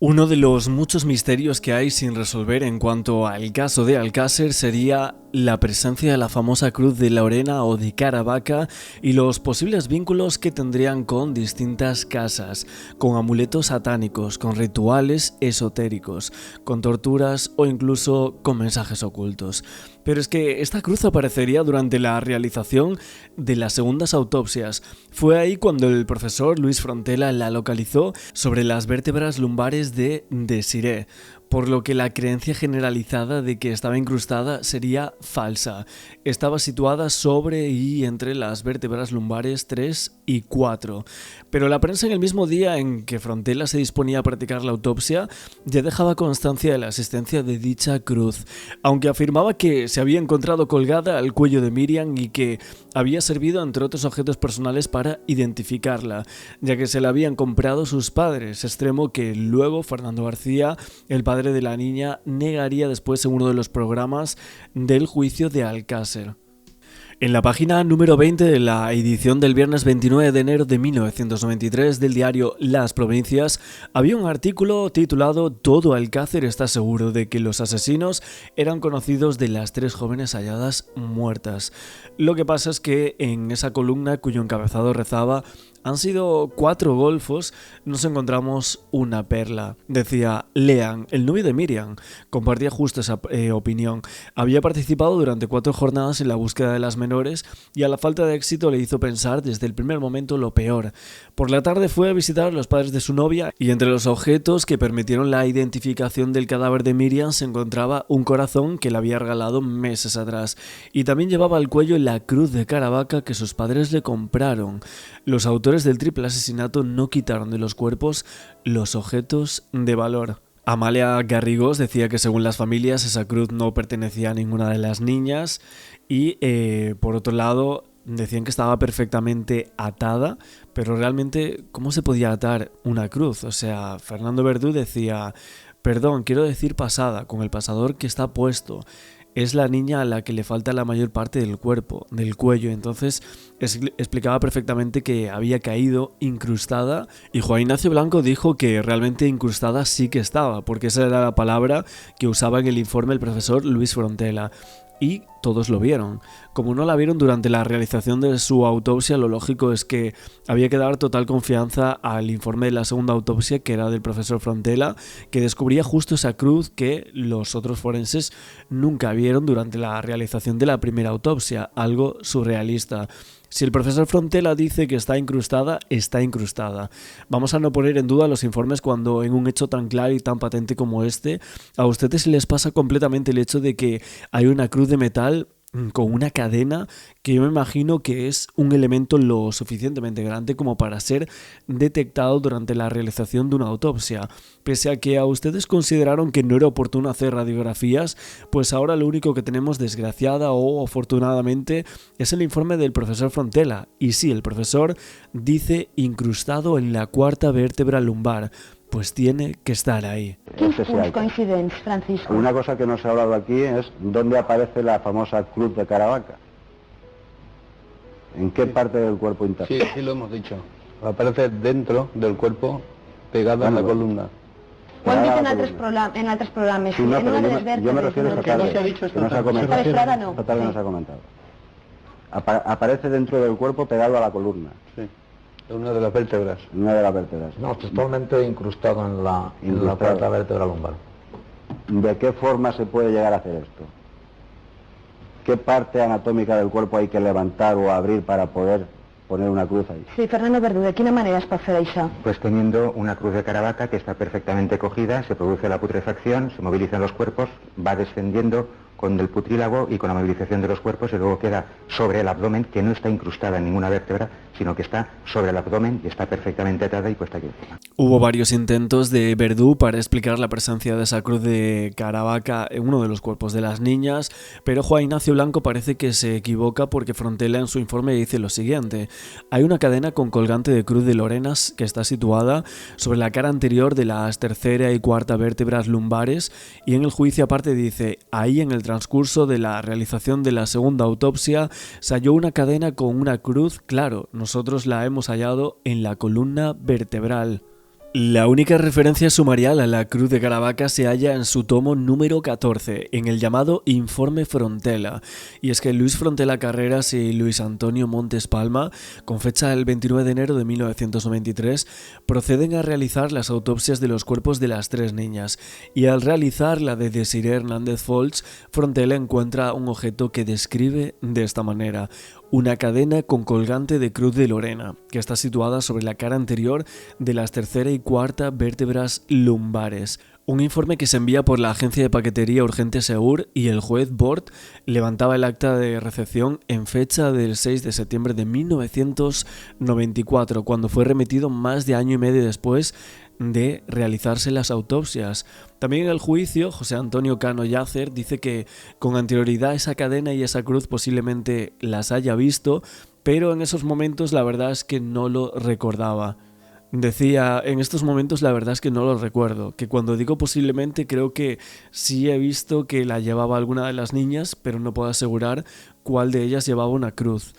Uno de los muchos misterios que hay sin resolver en cuanto al caso de Alcácer sería la presencia de la famosa cruz de Lorena o de Caravaca y los posibles vínculos que tendrían con distintas casas, con amuletos satánicos, con rituales esotéricos, con torturas o incluso con mensajes ocultos. Pero es que esta cruz aparecería durante la realización de las segundas autopsias. Fue ahí cuando el profesor Luis Frontela la localizó sobre las vértebras lumbares de Desiree, por lo que la creencia generalizada de que estaba incrustada sería falsa. Estaba situada sobre y entre las vértebras lumbares 3 y 4. Pero la prensa en el mismo día en que Frontela se disponía a practicar la autopsia ya dejaba constancia de la existencia de dicha cruz, aunque afirmaba que se había encontrado colgada al cuello de Miriam y que había servido entre otros objetos personales para identificarla, ya que se la habían comprado sus padres, extremo que luego Fernando García, el padre de la niña, negaría después en uno de los programas del juicio de Alcácer. En la página número 20 de la edición del viernes 29 de enero de 1993 del diario Las Provincias había un artículo titulado «Todo Alcácer está seguro de que los asesinos eran conocidos de las 3 jóvenes halladas muertas». Lo que pasa es que en esa columna, cuyo encabezado rezaba «Han sido 4 golfos, nos encontramos una perla». Decía Lean, el novio de Miriam, compartía justo esa opinión. Había participado durante 4 jornadas en la búsqueda de las menores y a la falta de éxito le hizo pensar desde el primer momento lo peor. Por la tarde fue a visitar a los padres de su novia y entre los objetos que permitieron la identificación del cadáver de Miriam se encontraba un corazón que le había regalado meses atrás y también llevaba al cuello la cruz de Caravaca que sus padres le compraron. Los autores del triple asesinato no quitaron de los cuerpos los objetos de valor. Amalia Garrigós decía que según las familias esa cruz no pertenecía a ninguna de las niñas y por otro lado decían que estaba perfectamente atada, pero realmente ¿cómo se podía atar una cruz? O sea, Fernando Verdú decía, perdón, quiero decir pasada, con el pasador que está puesto. Es la niña a la que le falta la mayor parte del cuerpo, del cuello. Entonces explicaba perfectamente que había caído incrustada y Juan Ignacio Blanco dijo que realmente incrustada sí que estaba, porque esa era la palabra que usaba en el informe el profesor Luis Frontela. Y todos lo vieron. Como no la vieron durante la realización de su autopsia, lo lógico es que había que dar total confianza al informe de la segunda autopsia, que era del profesor Frontela, que descubría justo esa cruz que los otros forenses nunca vieron durante la realización de la primera autopsia, algo surrealista. Si el profesor Frontela dice que está incrustada, está incrustada. Vamos a no poner en duda los informes cuando en un hecho tan claro y tan patente como este, a ustedes les pasa completamente el hecho de que hay una cruz de metal con una cadena que yo me imagino que es un elemento lo suficientemente grande como para ser detectado durante la realización de una autopsia. Pese a que a ustedes consideraron que no era oportuno hacer radiografías, pues ahora lo único que tenemos, desgraciada o afortunadamente, es el informe del profesor Frontela. Y sí, el profesor dice incrustado en la 4ª vértebra lumbar. Pues tiene que estar ahí. Quins punts coincidents, Francisco? Una cosa que no se ha hablado aquí es dónde aparece la famosa cruz de Caravaca. ¿En qué parte del cuerpo interno? Sí, lo hemos dicho. Aparece dentro del cuerpo, pegada a la columna. Ho hem dit en altres programes. Sí, no, en una de les yo me vèrtebres. refiero a esta Que no tarde, se ha dicho esta que no se ha tarde. comentado. Esta vez no. Esta tarde no se ha comentado. Aparece dentro del cuerpo pegado a la columna, Sí, es una de las vértebras. en una de las vértebras. No, totalmente incrustado en la Incrustado. 4ª vértebra lumbar. ¿De qué forma se puede llegar a hacer esto? ¿Qué parte anatómica del cuerpo hay que levantar o abrir para poder poner una cruz ahí? Sí, Fernando Verdú, de quina manera es pot fer això? Pues teniendo una cruz de Caravaca que está perfectamente cogida, se produce la putrefacción, se movilizan los cuerpos, va descendiendo con el putrílago y con la movilización de los cuerpos y luego queda sobre el abdomen, que no está incrustada en ninguna vértebra, sino que está sobre el abdomen y está perfectamente atada y puesta aquí encima. Hubo varios intentos de Verdú para explicar la presencia de esa cruz de Caravaca en uno de los cuerpos de las niñas, pero Juan Ignacio Blanco parece que se equivoca porque Frontela en su informe dice lo siguiente: hay una cadena con colgante de cruz de Lorenas que está situada sobre la cara anterior de las 3ª y 4ª vértebras lumbares, y en el juicio aparte dice, ahí en el transcurso de la realización de la segunda autopsia se halló una cadena con una cruz, claro, nosotros la hemos hallado en la columna vertebral. La única referencia sumarial a la Cruz de Caravaca se halla en su tomo número 14, en el llamado Informe Frontela. Y es que Luis Frontela Carreras y Luis Antonio Montes Palma, con fecha el 29 de enero de 1993, proceden a realizar las autopsias de los cuerpos de las 3 niñas. Y al realizar la de Desiree Hernández Folch, Frontela encuentra un objeto que describe de esta manera: una cadena con colgante de Cruz de Lorena, que está situada sobre la cara anterior de las tercera y cuarta vértebras lumbares. Un informe que se envía por la agencia de paquetería Urgente Seur, y el juez Bort levantaba el acta de recepción en fecha del 6 de septiembre de 1994, cuando fue remitido más de año y medio después de realizarse las autopsias. También en el juicio, José Antonio Cano Yacer dice que con anterioridad esa cadena y esa cruz posiblemente las haya visto, pero en esos momentos la verdad es que no lo recordaba. Decía, en estos momentos la verdad es que no lo recuerdo, que cuando digo posiblemente creo que sí he visto que la llevaba alguna de las niñas, pero no puedo asegurar cuál de ellas llevaba una cruz.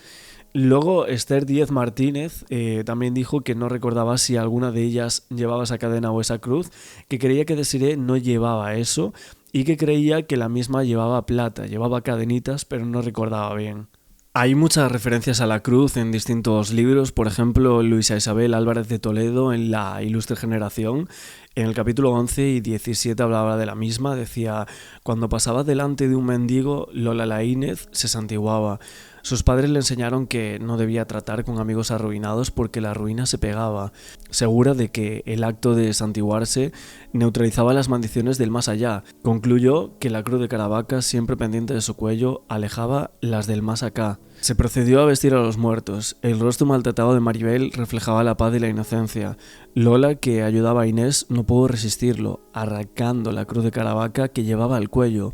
Luego Esther Díez Martínez también dijo que no recordaba si alguna de ellas llevaba esa cadena o esa cruz, que creía que Desiree no llevaba eso y que creía que la misma llevaba plata, llevaba cadenitas, pero no recordaba bien. Hay muchas referencias a la cruz en distintos libros, por ejemplo, Luisa Isabel Álvarez de Toledo en La Ilustre Generación, en el capítulo 11 y 17 hablaba de la misma, decía: cuando pasaba delante de un mendigo, Lola Laínez se santiguaba. Sus padres le enseñaron que no debía tratar con amigos arruinados porque la ruina se pegaba, segura de que el acto de santiguarse neutralizaba las maldiciones del más allá. Concluyó que la Cruz de Caravaca, siempre pendiente de su cuello, alejaba las del más acá. Se procedió a vestir a los muertos. El rostro maltratado de Maribel reflejaba la paz y la inocencia. Lola, que ayudaba a Inés, no pudo resistirlo, arrancando la Cruz de Caravaca que llevaba al cuello.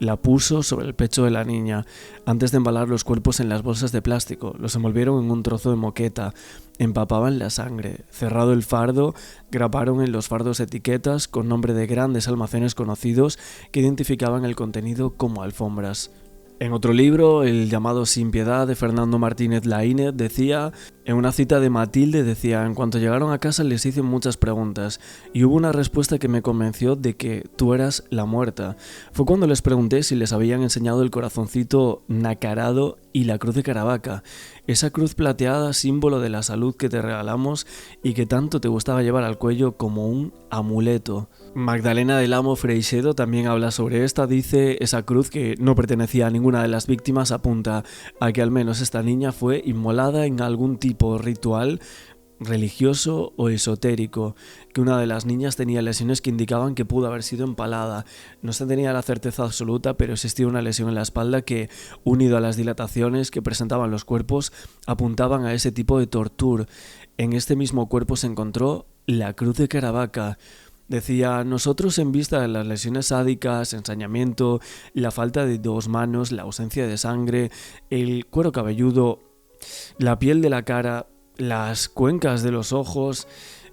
La puso sobre el pecho de la niña. Antes de embalar los cuerpos en las bolsas de plástico, los envolvieron en un trozo de moqueta, empapaban la sangre. Cerrado el fardo, grabaron en los fardos etiquetas con nombre de grandes almacenes conocidos que identificaban el contenido como alfombras. En otro libro, el llamado Sin Piedad de Fernando Martínez Laínez, decía, en una cita de Matilde, decía: en cuanto llegaron a casa les hice muchas preguntas y hubo una respuesta que me convenció de que tú eras la muerta. Fue cuando les pregunté si les habían enseñado el corazoncito nacarado y la Cruz de Caravaca, esa cruz plateada, símbolo de la salud que te regalamos y que tanto te gustaba llevar al cuello como un amuleto. Magdalena del Amo Freixedo también habla sobre esta, dice: esa cruz, que no pertenecía a ninguna de las víctimas, apunta a que al menos esta niña fue inmolada en algún tipo ritual religioso o esotérico, que una de las niñas tenía lesiones que indicaban que pudo haber sido empalada. No se tenía la certeza absoluta, pero existía una lesión en la espalda que, unido a las dilataciones que presentaban los cuerpos, apuntaban a ese tipo de tortura. En este mismo cuerpo se encontró la Cruz de Caravaca. Decía: nosotros, en vista de las lesiones sádicas, ensañamiento, la falta de 2 manos, la ausencia de sangre, el cuero cabelludo, la piel de la cara, las cuencas de los ojos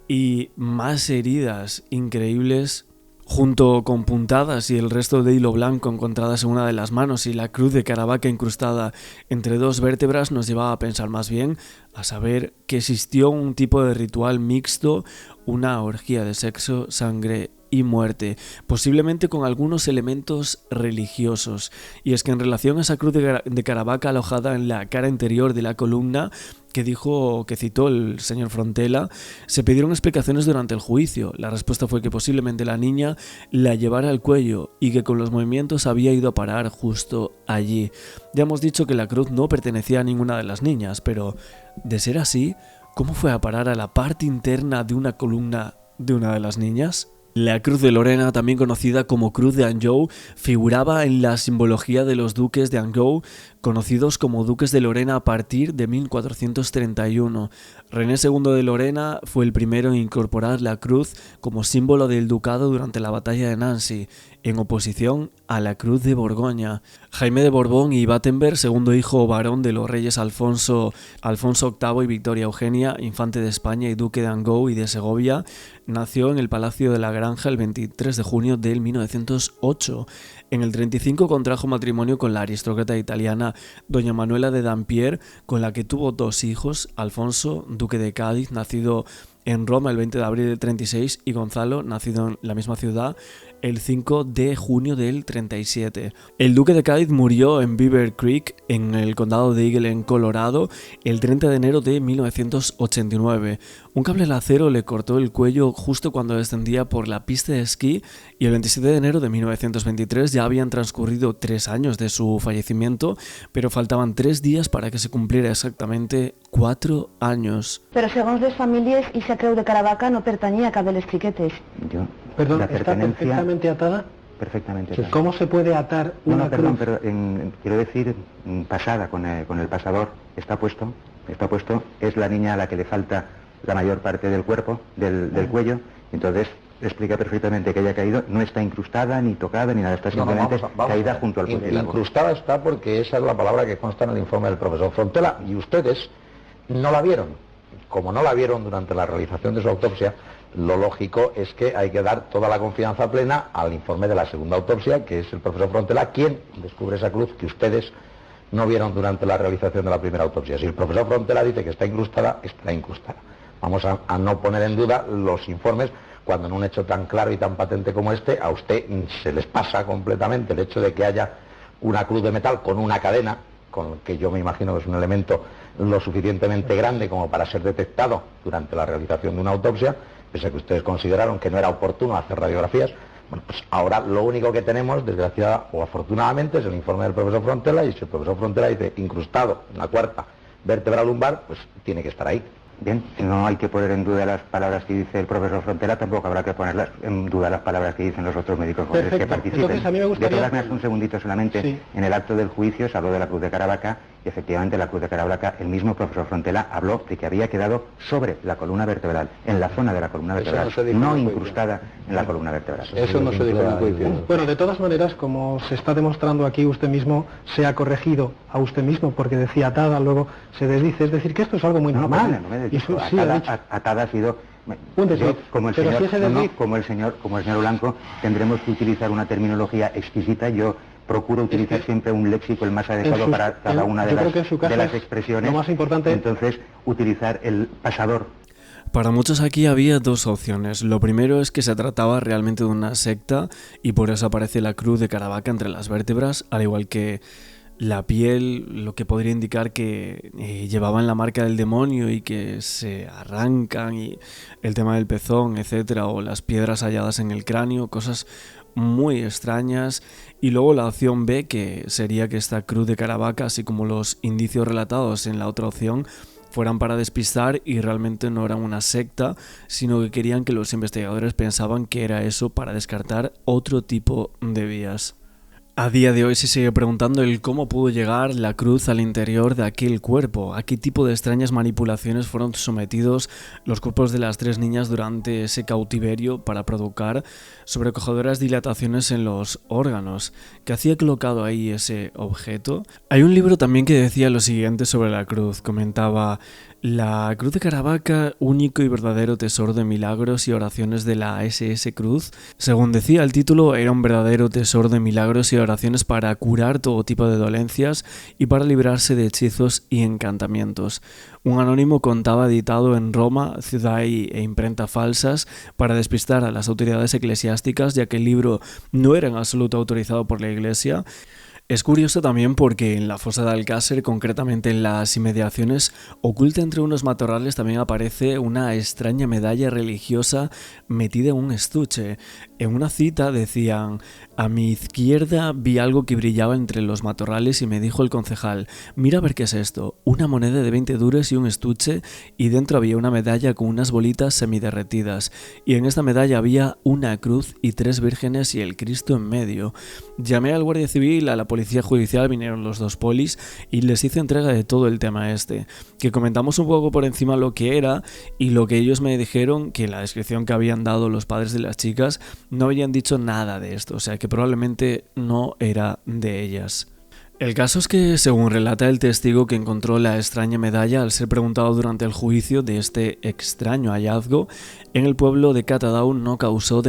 y más heridas increíbles, junto con puntadas y el resto de hilo blanco encontradas en una de las manos y la Cruz de Caravaca incrustada entre 2 vértebras, nos llevaba a pensar más bien a saber que existió un tipo de ritual mixto, una orgía de sexo, sangre y muerte, posiblemente con algunos elementos religiosos. Y es que en relación a esa Cruz de Caravaca alojada en la cara interior de la columna, que citó el señor Frontela, se pidieron explicaciones durante el juicio. La respuesta fue que posiblemente la niña la llevara al cuello y que con los movimientos había ido a parar justo allí. Ya hemos dicho que la cruz no pertenecía a ninguna de las niñas, pero de ser así, ¿cómo fue a parar a la parte interna de una columna de una de las niñas? La Cruz de Lorena, también conocida como Cruz de Anjou, figuraba en la simbología de los duques de Anjou, conocidos como duques de Lorena a partir de 1431. René II de Lorena fue el primero en incorporar la cruz como símbolo del ducado durante la batalla de Nancy, en oposición a la Cruz de Borgoña. Jaime de Borbón y Battenberg, segundo hijo varón de los reyes Alfonso VIII y Victoria Eugenia, infante de España y duque de Anjou y de Segovia, nació en el Palacio de la Granja el 23 de junio del 1908. En el 35 contrajo matrimonio con la aristócrata italiana doña Manuela de Dampierre, con la que tuvo 2 hijos, Alfonso, duque de Cádiz, nacido en Roma el 20 de abril del 36 y Gonzalo, nacido en la misma ciudad, el 5 de junio del 37. El duque de Cádiz murió en Beaver Creek, en el condado de Eagle, en Colorado, el 30 de enero de 1989. Un cable de acero le cortó el cuello justo cuando descendía por la pista de esquí y el 27 de enero de 1923 ya habían transcurrido 3 años de su fallecimiento, pero faltaban 3 días para que se cumpliera exactamente 4 años. Però segons les famílies, aquesta creu de Caravaca no pertanyia a cap de les xiquetes. Yo, Perdón, la ¿está pertenencia perfectamente atada? perfectamente atada. ¿Cómo se puede atar una No, perdón, cruz? pero quiero decir, pasada con el pasador, está puesto, es la niña a la que le falta la mayor parte del cuerpo, del cuello, entonces explica perfectamente que haya caído, no está incrustada, ni tocada, ni nada, está simplemente caída junto al putílago. Incrustada está porque esa es la palabra que consta en el informe del profesor Frontela, y ustedes no la vieron. Como no la vieron durante la realización de su autopsia, lo lógico es que hay que dar toda la confianza plena al informe de la segunda autopsia, que es el profesor Frontela quien descubre esa cruz que ustedes no vieron durante la realización de la primera autopsia. Si el profesor Frontela dice que está incrustada, estará incrustada. Vamos a no poner en duda los informes cuando en un hecho tan claro y tan patente como este a usted se les pasa completamente el hecho de que haya una cruz de metal con una cadena, con que yo me imagino que es un elemento lo suficientemente grande como para ser detectado durante la realización de una autopsia, pese a que ustedes consideraron que no era oportuno hacer radiografías. Bueno, pues ahora lo único que tenemos, desgraciada o afortunadamente, es el informe del profesor Frontela, y si el profesor Frontela dice incrustado en la cuarta vértebra lumbar, pues tiene que estar ahí. Bien, no hay que poner en duda las palabras que dice el profesor Frontela, tampoco habrá que poner en duda las palabras que dicen los otros médicos forenses que participen. Entonces, a mí me gustaría... De todas maneras, un segundito solamente, Sí. En el acto del juicio se habló de la cruz de Caravaca, y efectivamente la cruz de Caravaca, el mismo profesor Frontela habló de que había quedado sobre la columna vertebral, en la zona de la columna Eso vertebral, no se dijo en no el juicio. incrustada en la columna vertebral. Eso no se dijo en el juicio. Bueno, de todas maneras, como se está demostrando aquí, usted mismo se ha corregido a usted mismo porque decía atada, luego se desdice. Es decir, que esto es algo muy No, normal. perdona, no me Y dedico. eso sí ha dicho. Atada ha sido... Un desliz. Yo, como el Pero señor, si ese desliz- como el señor Blanco, tendremos que utilizar una terminología exquisita. Yo procuro utilizar siempre un léxico el más adecuado para cada una de yo creo que en su caso las es expresiones. lo más importante. Entonces, utilizar el pasador. Para muchos aquí había 2 opciones. Lo primero es que se trataba realmente de una secta y por eso aparece la cruz de Caravaca entre las vértebras, al igual que la piel, lo que podría indicar que llevaban la marca del demonio y que se arrancan, y el tema del pezón, etcétera, o las piedras halladas en el cráneo, cosas muy extrañas. Y luego la opción B, que sería que esta cruz de Caravaca, así como los indicios relatados en la otra opción, fueran para despistar y realmente no eran una secta, sino que querían que los investigadores pensaban que era eso para descartar otro tipo de vías. A día de hoy se sigue preguntando el cómo pudo llegar la cruz al interior de aquel cuerpo, a qué tipo de extrañas manipulaciones fueron sometidos los cuerpos de las 3 niñas durante ese cautiverio para provocar sobrecogedoras dilataciones en los órganos. ¿Qué hacía colocado ahí ese objeto? Hay un libro también que decía lo siguiente sobre la cruz, comentaba: la cruz de Caravaca, único y verdadero tesoro de milagros y oraciones de la SS Cruz. Según decía el título, era un verdadero tesoro de milagros y oraciones para curar todo tipo de dolencias y para librarse de hechizos y encantamientos. Un anónimo contaba editado en Roma, ciudad e imprenta falsas, para despistar a las autoridades eclesiásticas, ya que el libro no era en absoluto autorizado por la Iglesia. Es curioso también porque en la fosa de Alcácer, concretamente en las inmediaciones, oculta entre unos matorrales también aparece una extraña medalla religiosa metida en un estuche. En una cita decían: a mi izquierda vi algo que brillaba entre los matorrales y me dijo el concejal: mira a ver qué es esto, una moneda de 20 duros y un estuche, y dentro había una medalla con unas bolitas semiderretidas, y en esta medalla había una cruz y 3 vírgenes y el Cristo en medio. Llamé al guardia civil, a la policía judicial, vinieron los 2 polis y les hice entrega de todo el tema este, que comentamos un poco por encima lo que era y lo que ellos me dijeron, que en la descripción que habían dado los padres de las chicas no habían dicho nada de esto, o sea que probablemente no era de ellas. El caso es que, según relata el testigo que encontró la extraña medalla al ser preguntado durante el juicio de este extraño hallazgo, en el pueblo de Catadaun no causó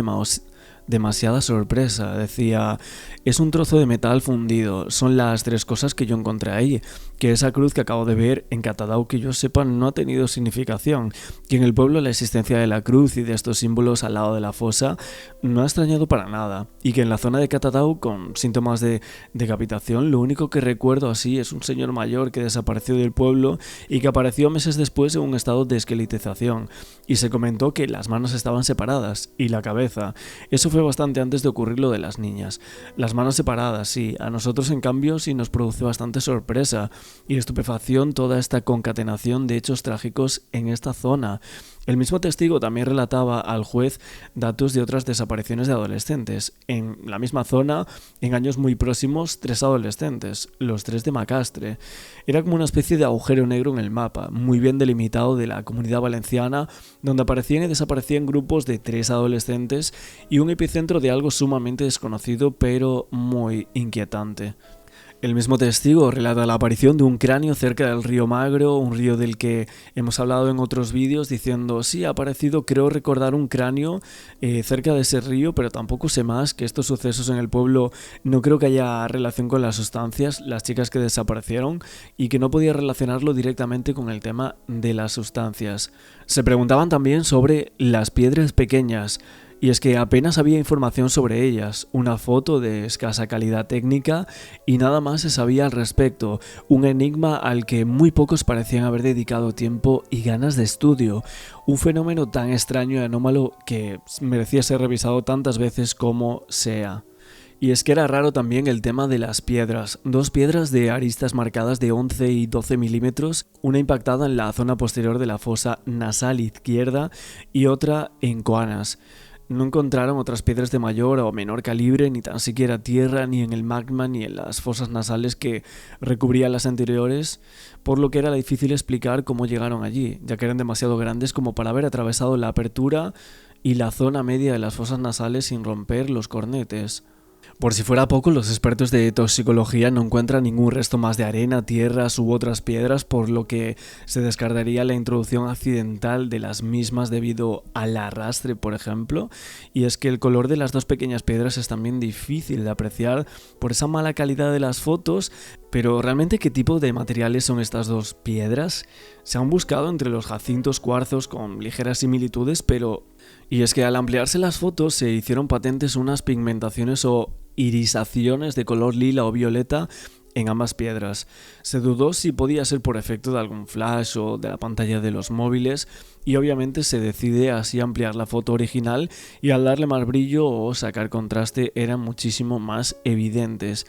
demasiada sorpresa. Decía: es un trozo de metal fundido, son las 3 cosas que yo encontré ahí. que esa cruz que acabo de ver en Catadau, que yo sepa, no ha tenido significación, que en el pueblo la existencia de la cruz y de estos símbolos al lado de la fosa no ha extrañado para nada, y que en la zona de Catadau, con síntomas de decapitación, lo único que recuerdo así es un señor mayor que desapareció del pueblo y que apareció meses después en un estado de esqueletización, y se comentó que las manos estaban separadas y la cabeza. Eso fue bastante antes de ocurrir lo de las niñas. Las manos separadas, sí, a nosotros en cambio sí nos produce bastante sorpresa y estupefacción toda esta concatenación de hechos trágicos en esta zona. El mismo testigo también relataba al juez datos de otras desapariciones de adolescentes. En la misma zona, en años muy próximos, 3 adolescentes, los 3 de Macastre. Era como una especie de agujero negro en el mapa, muy bien delimitado de la Comunidad Valenciana, donde aparecían y desaparecían grupos de 3 adolescentes y un epicentro de algo sumamente desconocido pero muy inquietante. El mismo testigo relata la aparición de un cráneo cerca del río Magro, un río del que hemos hablado en otros vídeos, diciendo, sí, ha aparecido, creo recordar un cráneo cerca de ese río, pero tampoco sé más, que estos sucesos en el pueblo no creo que haya relación con las sustancias, las chicas que desaparecieron, y que no podía relacionarlo directamente con el tema de las sustancias. Se preguntaban también sobre las piedras pequeñas, y es que apenas había información sobre ellas, una foto de escasa calidad técnica y nada más se sabía al respecto, un enigma al que muy pocos parecían haber dedicado tiempo y ganas de estudio, un fenómeno tan extraño y anómalo que merecía ser revisado tantas veces como sea. Y es que era raro también el tema de las piedras, 2 piedras de aristas marcadas de 11 y 12 milímetros, una impactada en la zona posterior de la fosa nasal izquierda y otra en coanas. No encontraron otras piedras de mayor o menor calibre, ni tan siquiera tierra, ni en el magma, ni en las fosas nasales que recubrían las anteriores, por lo que era difícil explicar cómo llegaron allí, ya que eran demasiado grandes como para haber atravesado la apertura y la zona media de las fosas nasales sin romper los cornetes. Por si fuera poco, los expertos de toxicología no encuentran ningún resto más de arena, tierras u otras piedras, por lo que se descartaría la introducción accidental de las mismas debido al arrastre, por ejemplo. Y es que el color de las 2 pequeñas piedras es también difícil de apreciar por esa mala calidad de las fotos, pero ¿realmente qué tipo de materiales son estas 2 piedras? Se han buscado entre los jacintos cuarzos con ligeras similitudes, pero... Y es que al ampliarse las fotos se hicieron patentes unas pigmentaciones o irisaciones de color lila o violeta en ambas piedras. Se dudó si podía ser por efecto de algún flash o de la pantalla de los móviles y obviamente se decide así ampliar la foto original y al darle más brillo o sacar contraste eran muchísimo más evidentes.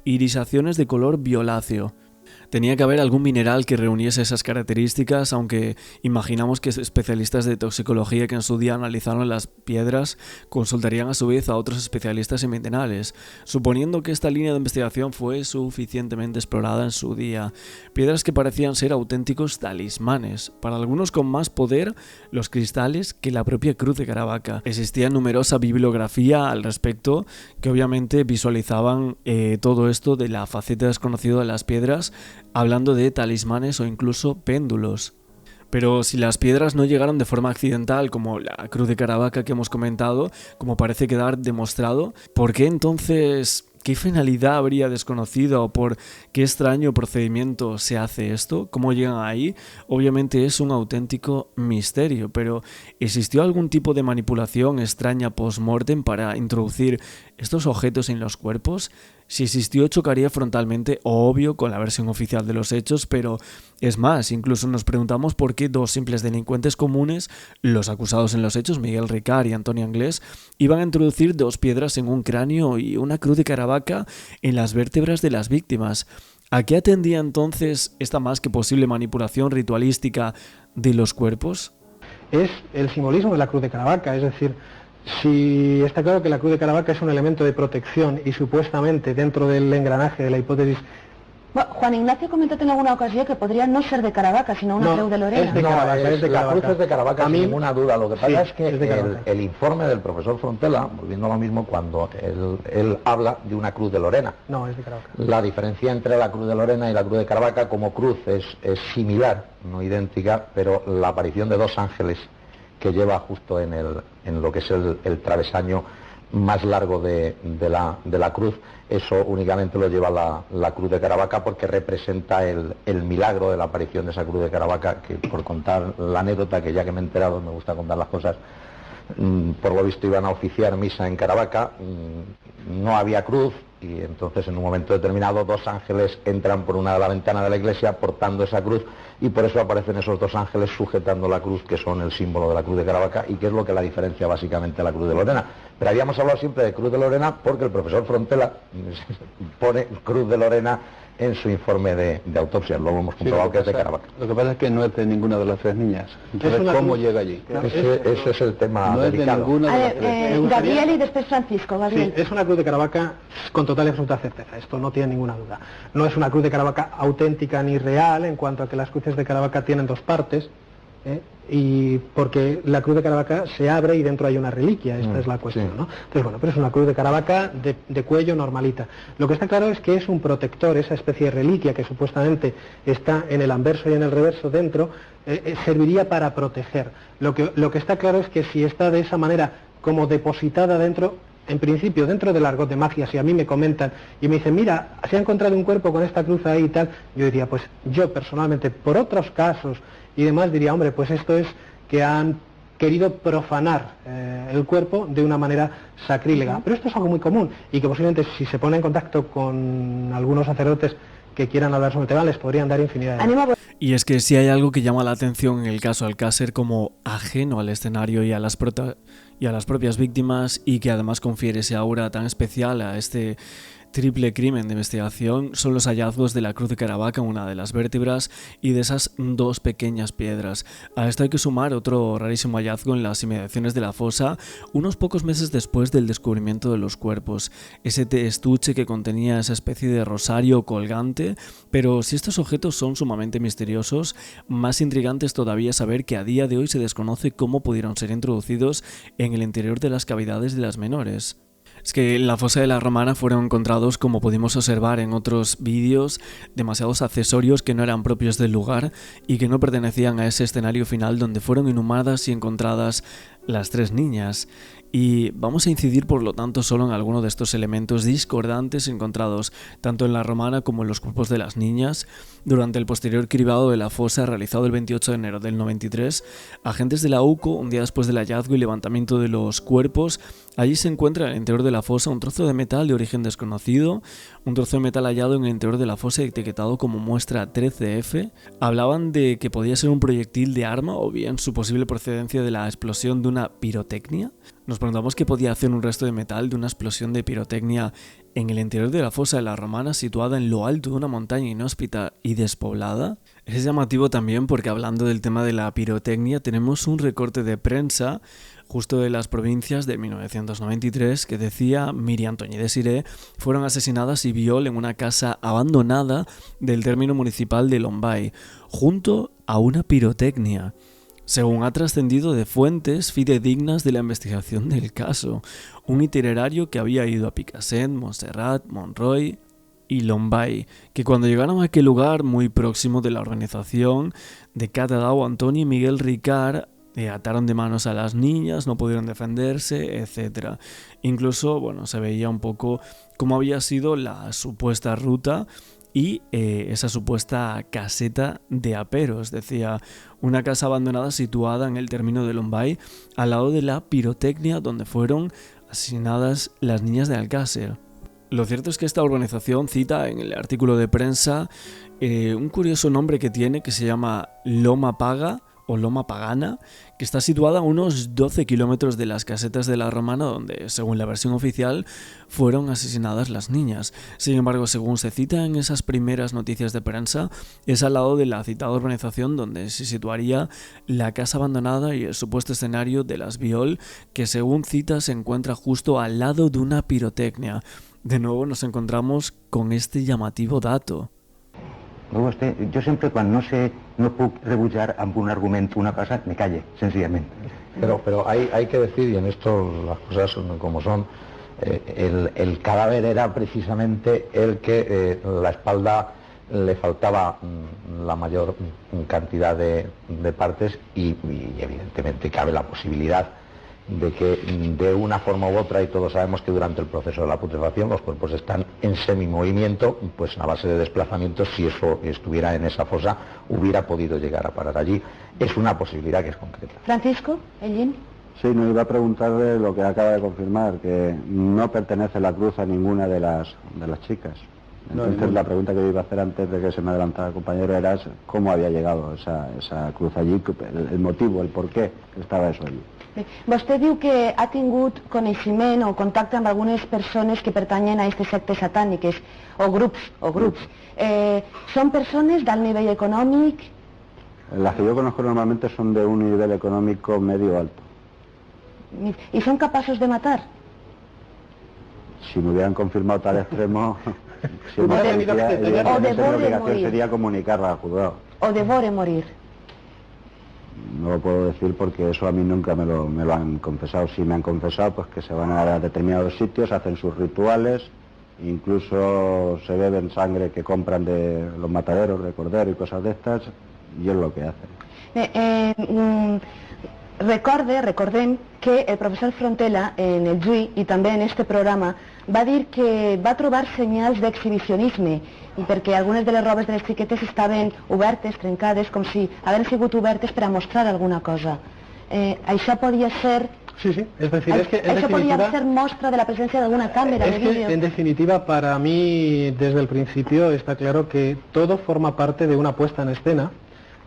Irisaciones de color violáceo. Tenía que haber algún mineral que reuniese esas características, aunque imaginamos que especialistas de toxicología que en su día analizaron las piedras consultarían a su vez a otros especialistas en minerales, suponiendo que esta línea de investigación fue suficientemente explorada en su día. Piedras que parecían ser auténticos talismanes, para algunos con más poder los cristales que la propia cruz de Caravaca. Existía numerosa bibliografía al respecto que obviamente visualizaban todo esto de la faceta desconocida de las piedras, hablando de talismanes o incluso péndulos. Pero si las piedras no llegaron de forma accidental, como la cruz de Caravaca que hemos comentado, como parece quedar demostrado, ¿por qué entonces qué finalidad habría desconocida o por qué extraño procedimiento se hace esto? ¿Cómo llegan ahí? Obviamente es un auténtico misterio, pero ¿existió algún tipo de manipulación extraña post-mortem para introducir estos objetos en los cuerpos? Si existió, chocaría frontalmente, obvio, con la versión oficial de los hechos, pero es más, incluso nos preguntamos por qué 2 simples delincuentes comunes, los acusados en los hechos, Miguel Ricard y Antonio Anglés, iban a introducir 2 piedras en un cráneo y una cruz de Caravaca en las vértebras de las víctimas. ¿A qué atendía entonces esta más que posible manipulación ritualística de los cuerpos? Es el simbolismo de la cruz de Caravaca, es decir, si está claro que la cruz de Caravaca es un elemento de protección y supuestamente dentro del engranaje de la hipótesis... Bueno, Juan Ignacio comentó en alguna ocasión que podría no ser de Caravaca, sino una creu de Lorena. Es de Caravaca, es de la Caravaca. cruz es de Caravaca, sin ninguna duda. Lo que pasa es que es el informe del profesor Frontela, volviendo a lo mismo, cuando él habla de una cruz de Lorena. No, es de Caravaca. La diferencia entre la cruz de Lorena y la cruz de Caravaca como cruz es similar, no idéntica, pero la aparición de 2 ángeles que lleva justo en lo que es el travesaño más largo de la cruz, eso únicamente lo lleva la cruz de Caravaca, porque representa el milagro de la aparición de esa cruz de Caravaca, que, por contar la anécdota, que ya que me he enterado, me gusta contar las cosas, por lo visto iban a oficiar misa en Caravaca, no había cruz, y entonces en un momento determinado 2 ángeles entran por una de las ventanas de la iglesia portando esa cruz, y por eso aparecen esos 2 ángeles sujetando la cruz, que son el símbolo de la cruz de Caravaca, y que es lo que la diferencia básicamente de la cruz de Lorena. Pero habíamos hablado siempre de cruz de Lorena porque el profesor Frontela pone cruz de Lorena en su informe de autopsia. Luego hemos comprobado que es de Caravaca. Lo que pasa es que no es de ninguna de las 3 niñas. Entonces, ¿cómo llega allí? Ese es el tema delicado. No es de ninguna de las 3. Gabriel y después Francisco. Gabriel. Sí, es una cruz de Caravaca con total y absoluta certeza, esto no tiene ninguna duda. No es una cruz de Caravaca auténtica ni real, en cuanto a que las cruces de Caravaca tienen 2 partes, y porque la cruz de Caravaca se abre y dentro hay una reliquia, esta es la cuestión, sí. ¿no? Entonces, bueno, pero es una cruz de Caravaca de cuello normalita. Lo que está claro es que es un protector, esa especie de reliquia que supuestamente está en el anverso y en el reverso dentro, serviría para proteger. Lo que está claro es que si está de esa manera como depositada dentro, en principio, dentro del argot de magia, si a mí me comentan y me dicen, mira, se ha encontrado un cuerpo con esta cruz ahí y tal, yo diría, pues yo personalmente, por otros casos y demás, diría, hombre, pues esto es que han querido profanar el cuerpo de una manera sacrílega. Pero esto es algo muy común y que posiblemente si se pone en contacto con algunos sacerdotes que quieran hablar sobre el tema les podrían dar infinidad de... Y es que si hay algo que llama la atención en el caso Alcácer como ajeno al escenario y a las propias víctimas, y que además confiere ese aura tan especial a este triple crimen de investigación, son los hallazgos de la cruz de Caravaca, una de las vértebras, y de esas 2 pequeñas piedras. A esto hay que sumar otro rarísimo hallazgo en las inmediaciones de la fosa, unos pocos meses después del descubrimiento de los cuerpos. Ese estuche que contenía esa especie de rosario colgante, pero si estos objetos son sumamente misteriosos, más intrigante es todavía saber que a día de hoy se desconoce cómo pudieron ser introducidos en el interior de las cavidades de las menores. Es que en la fosa de la Romana fueron encontrados, como pudimos observar en otros vídeos, demasiados accesorios que no eran propios del lugar y que no pertenecían a ese escenario final donde fueron inhumadas y encontradas las 3 niñas. Y vamos a incidir por lo tanto solo en alguno de estos elementos discordantes encontrados tanto en la Romana como en los cuerpos de las niñas. Durante el posterior cribado de la fosa realizado el 28 de enero del 93, agentes de la UCO, un día después del hallazgo y levantamiento de los cuerpos, allí se encuentra en el interior de la fosa un trozo de metal de origen desconocido, un trozo de metal hallado en el interior de la fosa etiquetado como muestra 13F. Hablaban de que podía ser un proyectil de arma o bien su posible procedencia de la explosión de una pirotecnia. Nos preguntamos qué podía hacer un resto de metal de una explosión de pirotecnia en el interior de la fosa de la Romana, situada en lo alto de una montaña inhóspita y despoblada. Es llamativo también porque, hablando del tema de la pirotecnia, tenemos un recorte de prensa justo de las provincias de 1993 que decía: Miriam, Toñi y Desiré fueron asesinadas y viol en una casa abandonada del término municipal de Lombay, junto a una pirotecnia, según ha trascendido de fuentes fidedignas de la investigación del caso. Un itinerario que había ido a Picassent, Montserrat, Monroy y Lombay, que cuando llegaron a aquel lugar muy próximo de la organización de Catadau, Antonio y Miguel Ricard ataron de manos a las niñas, no pudieron defenderse, etc. Incluso, bueno, se veía un poco cómo había sido la supuesta ruta y esa supuesta caseta de aperos. Decía, una casa abandonada situada en el término de Lombay, al lado de la pirotecnia donde fueron asesinadas las niñas de Alcácer. Lo cierto es que esta organización cita en el artículo de prensa un curioso nombre que tiene, que se llama Loma Paga o Loma Pagana, que está situada a unos 12 kilómetros de las casetas de la Romana, donde, según la versión oficial, fueron asesinadas las niñas. Sin embargo, según se cita en esas primeras noticias de prensa, es al lado de la citada urbanización donde se situaría la casa abandonada y el supuesto escenario de las viol, que según cita se encuentra justo al lado de una pirotecnia. De nuevo nos encontramos con este llamativo dato. Jo sempre, quan no puc rebutjar amb un argument una cosa, me calle, sencillamente. Pero hay que decir, y en esto las cosas son como son, el cadáver era precisamente el que la espalda le faltaba la mayor cantidad de partes y evidentemente cabe la posibilidad de que de una forma u otra, y todos sabemos que durante el proceso de la putrefacción los cuerpos están en semimovimiento, pues a base de desplazamientos, si eso estuviera en esa fosa, hubiera podido llegar a parar allí. Es una posibilidad que es concreta. Francisco, Ellín. Sí, nos iba a preguntarle lo que acaba de confirmar, que no pertenece la cruz a ninguna de las chicas. Entonces la pregunta que yo iba a hacer antes de que se me adelantara el compañero era cómo había llegado esa cruz allí, el motivo, el por qué estaba eso allí. Vostè diu que ha tingut coneixement o contacte amb algunes persones que pertanyen a aquestes sectes satàniques, o grups. Són persones d'alt nivell econòmic? Las que yo conozco normalmente son de un nivel económico medio alto. ¿Y son capaces de matar? Si me hubieran confirmado tal extremo, si o de mi obligación sería comunicarla al juzgado. O devore morir. No lo puedo decir porque eso a mí nunca me lo han confesado. Si me han confesado, pues que se van a determinados sitios, hacen sus rituales, incluso se beben sangre que compran de los mataderos de cordero y cosas de estas, y es lo que hacen. Recordem que el professor Frontela en el JUI i també en este programa va dir que va trobar senyals d'exhibicionisme perquè algunes de les robes de les xiquetes estaven obertes, trencades, com si hagueren sigut obertes per a mostrar alguna cosa. Això podia ser... Sí, es decir, es que en eso definitiva... podría ser muestra de la presencia de alguna cámara de vídeo. En definitiva, para mí, desde el principio, está claro que todo forma parte de una puesta en escena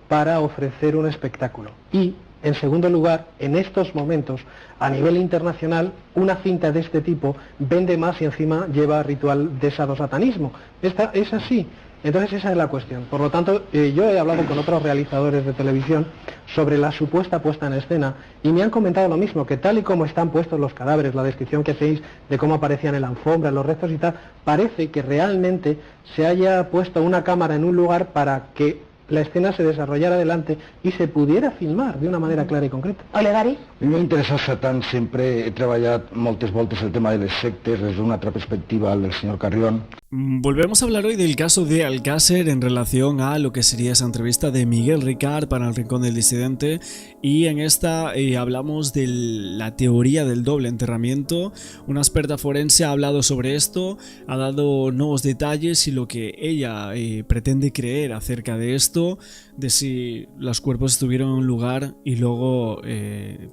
para ofrecer un espectáculo. Y, en segundo lugar, en estos momentos, a nivel internacional, una cinta de este tipo vende más y encima lleva ritual de sadosatanismo. Es así. Entonces esa es la cuestión. Por lo tanto, yo he hablado con otros realizadores de televisión sobre la supuesta puesta en escena y me han comentado lo mismo, que tal y como están puestos los cadáveres, la descripción que hacéis de cómo aparecían en la alfombra, los restos y tal, parece que realmente se haya puesto una cámara en un lugar para que la escena se desarrollara adelante y se pudiera filmar de una manera clara y concreta. Olegari? A mi m'ha interessat tant, sempre he treballat moltes voltes el tema de les sectes des d'una altra perspectiva al del señor Carrión. Volvemos a hablar hoy del caso de Alcácer en relación a lo que sería esa entrevista de Miguel Ricard para El Rincón del Disidente, y en esta hablamos de la teoría del doble enterramiento. Una experta forense ha hablado sobre esto, ha dado nuevos detalles y lo que ella pretende creer acerca de esto, de si los cuerpos estuvieron en un lugar y luego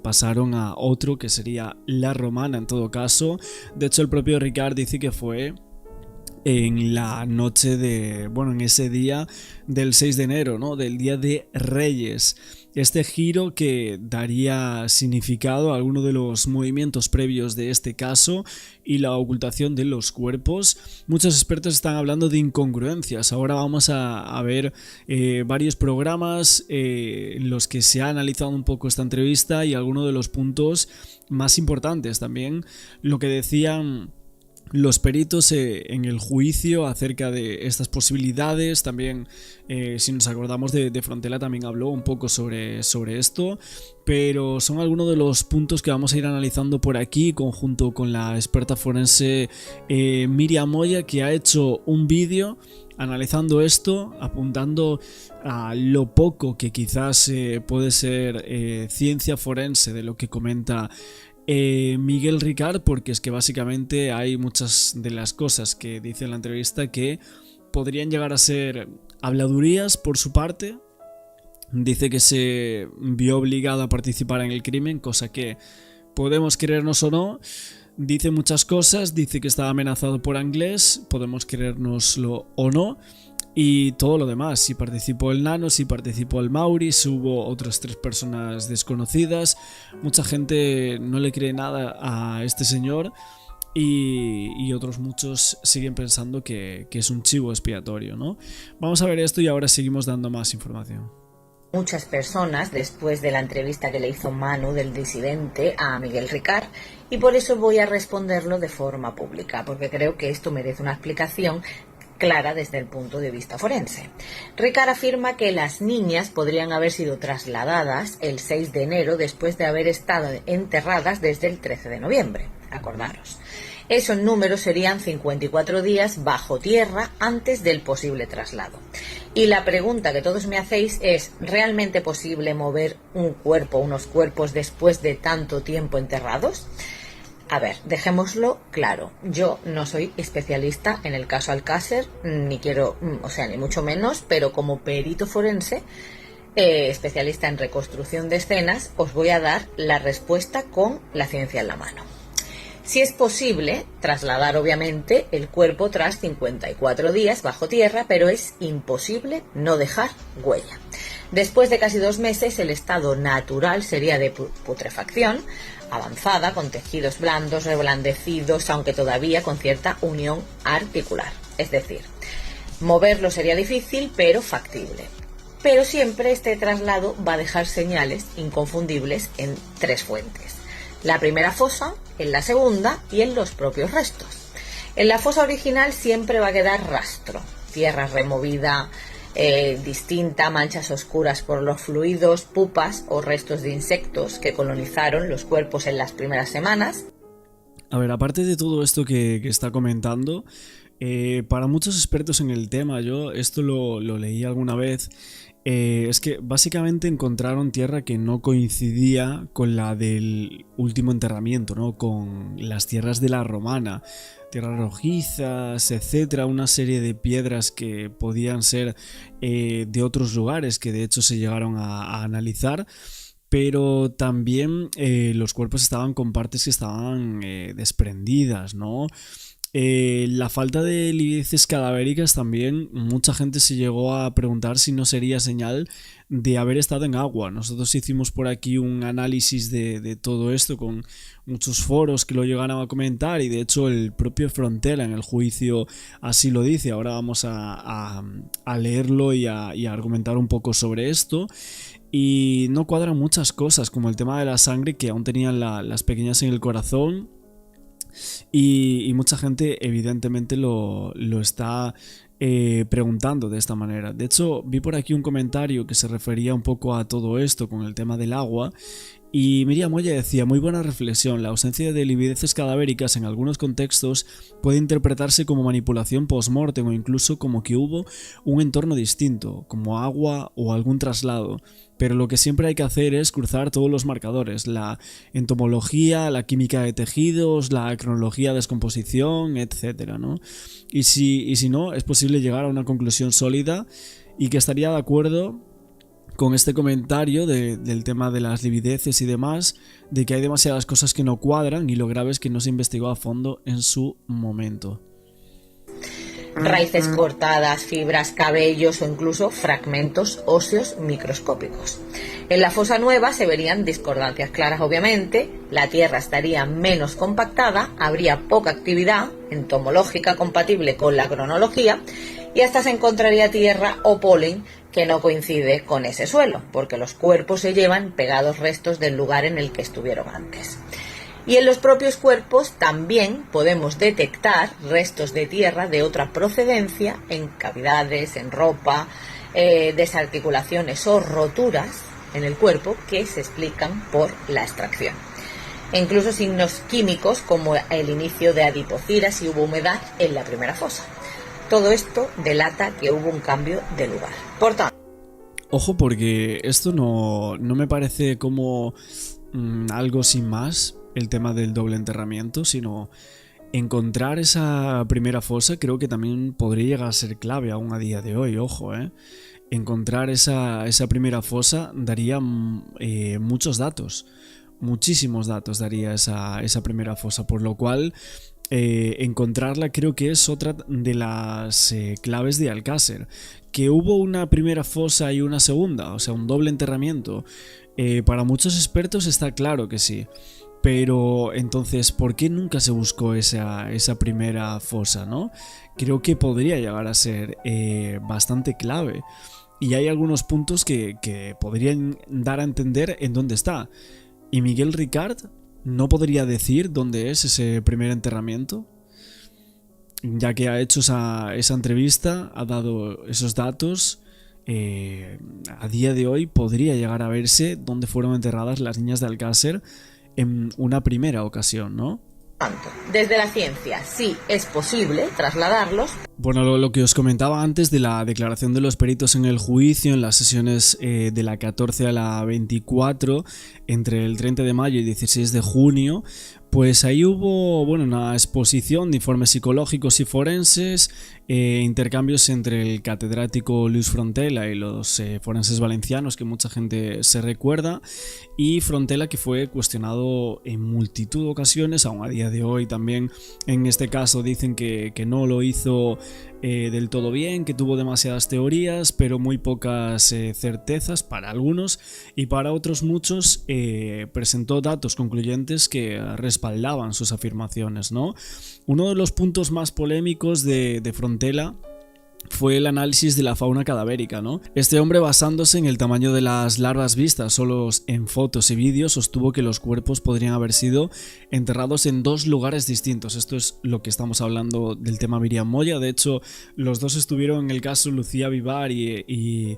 pasaron a otro, que sería la Romana en todo caso. De hecho, el propio Ricard dice que fue en la noche de, en ese día del 6 de enero, ¿no? Del Día de Reyes. Este giro que daría significado a alguno de los movimientos previos de este caso y la ocultación de los cuerpos. Muchos expertos están hablando de incongruencias. Ahora vamos a ver varios programas en los que se ha analizado un poco esta entrevista y algunos de los puntos más importantes también. Lo que decían los peritos en el juicio acerca de estas posibilidades. También, si nos acordamos de Frontela, también habló un poco sobre esto, pero son algunos de los puntos que vamos a ir analizando por aquí, conjunto con la experta forense Miriam Moya, que ha hecho un vídeo analizando esto, apuntando a lo poco que quizás puede ser ciencia forense de lo que comenta Miguel Ricard, porque es que básicamente hay muchas de las cosas que dice en la entrevista que podrían llegar a ser habladurías por su parte. Dice que se vio obligado a participar en el crimen, cosa que podemos creernos o no. Dice muchas cosas, dice que estaba amenazado por Anglés, podemos creérnoslo o no. Y todo lo demás, si participó el Nano, si participó el Mauri, si hubo otras 3 personas desconocidas. Mucha gente no le cree nada a este señor y otros muchos siguen pensando que es un chivo expiatorio, ¿no? Vamos a ver esto y ahora seguimos dando más información. Muchas personas después de la entrevista que le hizo Manu del Disidente a Miguel Ricard, y por eso voy a responderlo de forma pública, porque creo que esto merece una explicación clara desde el punto de vista forense. Ricard afirma que las niñas podrían haber sido trasladadas el 6 de enero después de haber estado enterradas desde el 13 de noviembre. Acordaros. Esos números serían 54 días bajo tierra antes del posible traslado. Y la pregunta que todos me hacéis es, ¿realmente posible mover un cuerpo, unos cuerpos después de tanto tiempo enterrados? A ver, dejémoslo claro, yo no soy especialista en el caso Alcácer, ni quiero, ni mucho menos, pero como perito forense, especialista en reconstrucción de escenas, os voy a dar la respuesta con la ciencia en la mano. Si es posible trasladar obviamente el cuerpo tras 54 días bajo tierra, pero es imposible no dejar huella. Después de casi 2 meses, el estado natural sería de putrefacción avanzada, con tejidos blandos, reblandecidos, aunque todavía con cierta unión articular. Es decir, moverlo sería difícil, pero factible. Pero siempre este traslado va a dejar señales inconfundibles en 3 fuentes. La primera fosa, en la segunda y en los propios restos. En la fosa original siempre va a quedar rastro, tierra removida, distinta, manchas oscuras por los fluidos, pupas o restos de insectos que colonizaron los cuerpos en las primeras semanas. A ver, aparte de todo esto que está comentando, para muchos expertos en el tema, yo esto lo leí alguna vez, es que básicamente encontraron tierra que no coincidía con la del último enterramiento, ¿no? Con las tierras de la romana, tierras rojizas, etcétera, una serie de piedras que podían ser de otros lugares que de hecho se llegaron a analizar. Pero también los cuerpos estaban con partes que estaban desprendidas, ¿no? La falta de livideces cadavéricas también, mucha gente se llegó a preguntar si no sería señal de haber estado en agua. Nosotros hicimos por aquí un análisis de todo esto con muchos foros que lo llegaron a comentar, y de hecho el propio Frontela en el juicio así lo dice. Ahora vamos a leerlo y a argumentar un poco sobre esto. Y no cuadran muchas cosas, como el tema de la sangre, que aún tenían las pequeñas en el corazón. Y mucha gente evidentemente lo está preguntando de esta manera. De hecho, vi por aquí un comentario que se refería un poco a todo esto con el tema del agua. Y Miriam Moya decía: muy buena reflexión, la ausencia de livideces cadavéricas en algunos contextos puede interpretarse como manipulación post-mortem, o incluso como que hubo un entorno distinto, como agua o algún traslado. Pero lo que siempre hay que hacer es cruzar todos los marcadores: la entomología, la química de tejidos, la cronología de descomposición, etcétera, ¿no? Y si no, es posible llegar a una conclusión sólida, y que estaría de acuerdo con este comentario del tema de las livideces y demás, de que hay demasiadas cosas que no cuadran, y lo grave es que no se investigó a fondo en su momento. Raíces cortadas, fibras, cabellos o incluso fragmentos óseos microscópicos. En la fosa nueva se verían discordancias claras, obviamente, la tierra estaría menos compactada, habría poca actividad entomológica compatible con la cronología, y hasta se encontraría tierra o polen que no coincide con ese suelo, porque los cuerpos se llevan pegados restos del lugar en el que estuvieron antes. Y en los propios cuerpos también podemos detectar restos de tierra de otra procedencia en cavidades, en ropa, desarticulaciones o roturas en el cuerpo que se explican por la extracción. E incluso signos químicos como el inicio de adipocira si hubo humedad en la primera fosa. Todo esto delata que hubo un cambio de lugar. Por tanto, ojo, porque esto no me parece como algo sin más, el tema del doble enterramiento, sino encontrar esa primera fosa. Creo que también podría llegar a ser clave aún a día de hoy, ojo, encontrar esa primera fosa daría muchos datos, muchísimos datos daría esa primera fosa, por lo cual encontrarla creo que es otra de las claves de Alcácer. Que hubo una primera fosa y una segunda, o sea, un doble enterramiento, para muchos expertos está claro que sí. Pero entonces, ¿por qué nunca se buscó esa primera fosa, no? Creo que podría llegar a ser bastante clave. Y hay algunos puntos que podrían dar a entender en dónde está. ¿Y Miguel Ricard no podría decir dónde es ese primer enterramiento? Ya que ha hecho esa entrevista, ha dado esos datos. A día de hoy podría llegar a verse dónde fueron enterradas las niñas de Alcácer en una primera ocasión, ¿no? Desde la ciencia sí es posible trasladarlos. Bueno, lo que os comentaba antes de la declaración de los peritos en el juicio, en las sesiones de la 14 a la 24, entre el 30 de mayo y 16 de junio, pues ahí hubo una exposición de informes psicológicos y forenses, intercambios entre el catedrático Luis Frontela y los forenses valencianos, que mucha gente se recuerda, y Frontela, que fue cuestionado en multitud de ocasiones, aún a día de hoy también en este caso dicen que no lo hizo del todo bien, que tuvo demasiadas teorías pero muy pocas certezas para algunos, y para otros muchos presentó datos concluyentes que respaldaban sus afirmaciones, ¿no? Uno de los puntos más polémicos de Frontela fue el análisis de la fauna cadavérica, ¿no? Este hombre, basándose en el tamaño de las larvas vistas solo en fotos y vídeos, sostuvo que los cuerpos podrían haber sido enterrados en dos lugares distintos. Esto es lo que estamos hablando del tema Miriam Moya. De hecho, los dos estuvieron en el caso Lucía Vivar y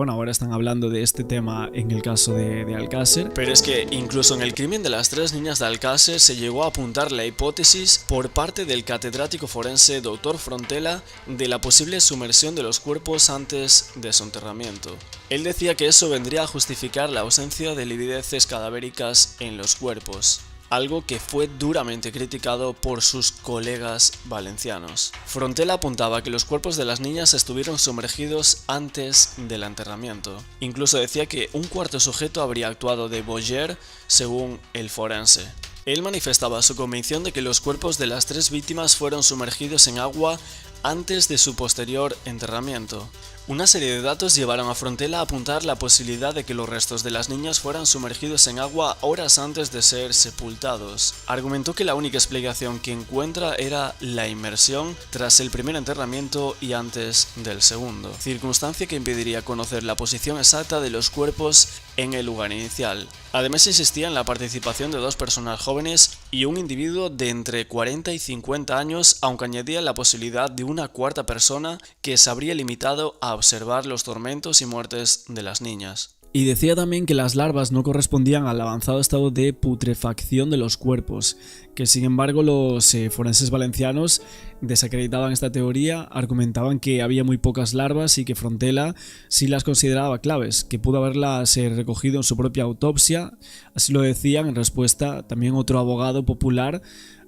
ahora están hablando de este tema en el caso de Alcácer. Pero es que incluso en el crimen de las 3 niñas de Alcácer se llegó a apuntar la hipótesis por parte del catedrático forense Dr. Frontela de la posible sumersión de los cuerpos antes de su enterramiento. Él decía que eso vendría a justificar la ausencia de livideces cadavéricas en los cuerpos, algo que fue duramente criticado por sus colegas valencianos. Frontela apuntaba que los cuerpos de las niñas estuvieron sumergidos antes del enterramiento. Incluso decía que un cuarto sujeto habría actuado de voyeur, según el forense. Él manifestaba su convicción de que los cuerpos de las 3 víctimas fueron sumergidos en agua antes de su posterior enterramiento. Una serie de datos llevaron a Frontela a apuntar la posibilidad de que los restos de las niñas fueran sumergidos en agua horas antes de ser sepultados. Argumentó que la única explicación que encuentra era la inmersión tras el primer enterramiento y antes del segundo, circunstancia que impediría conocer la posición exacta de los cuerpos en el lugar inicial. Además, insistía en la participación de 2 personas jóvenes y un individuo de entre 40 y 50 años, aunque añadía la posibilidad de una cuarta persona que se habría limitado a observar los tormentos y muertes de las niñas. Y decía también que las larvas no correspondían al avanzado estado de putrefacción de los cuerpos, que sin embargo los forenses valencianos desacreditaban esta teoría, argumentaban que había muy pocas larvas y que Frontela sí las consideraba claves, que pudo haberlas recogido en su propia autopsia. Así lo decían en respuesta también otro abogado popular.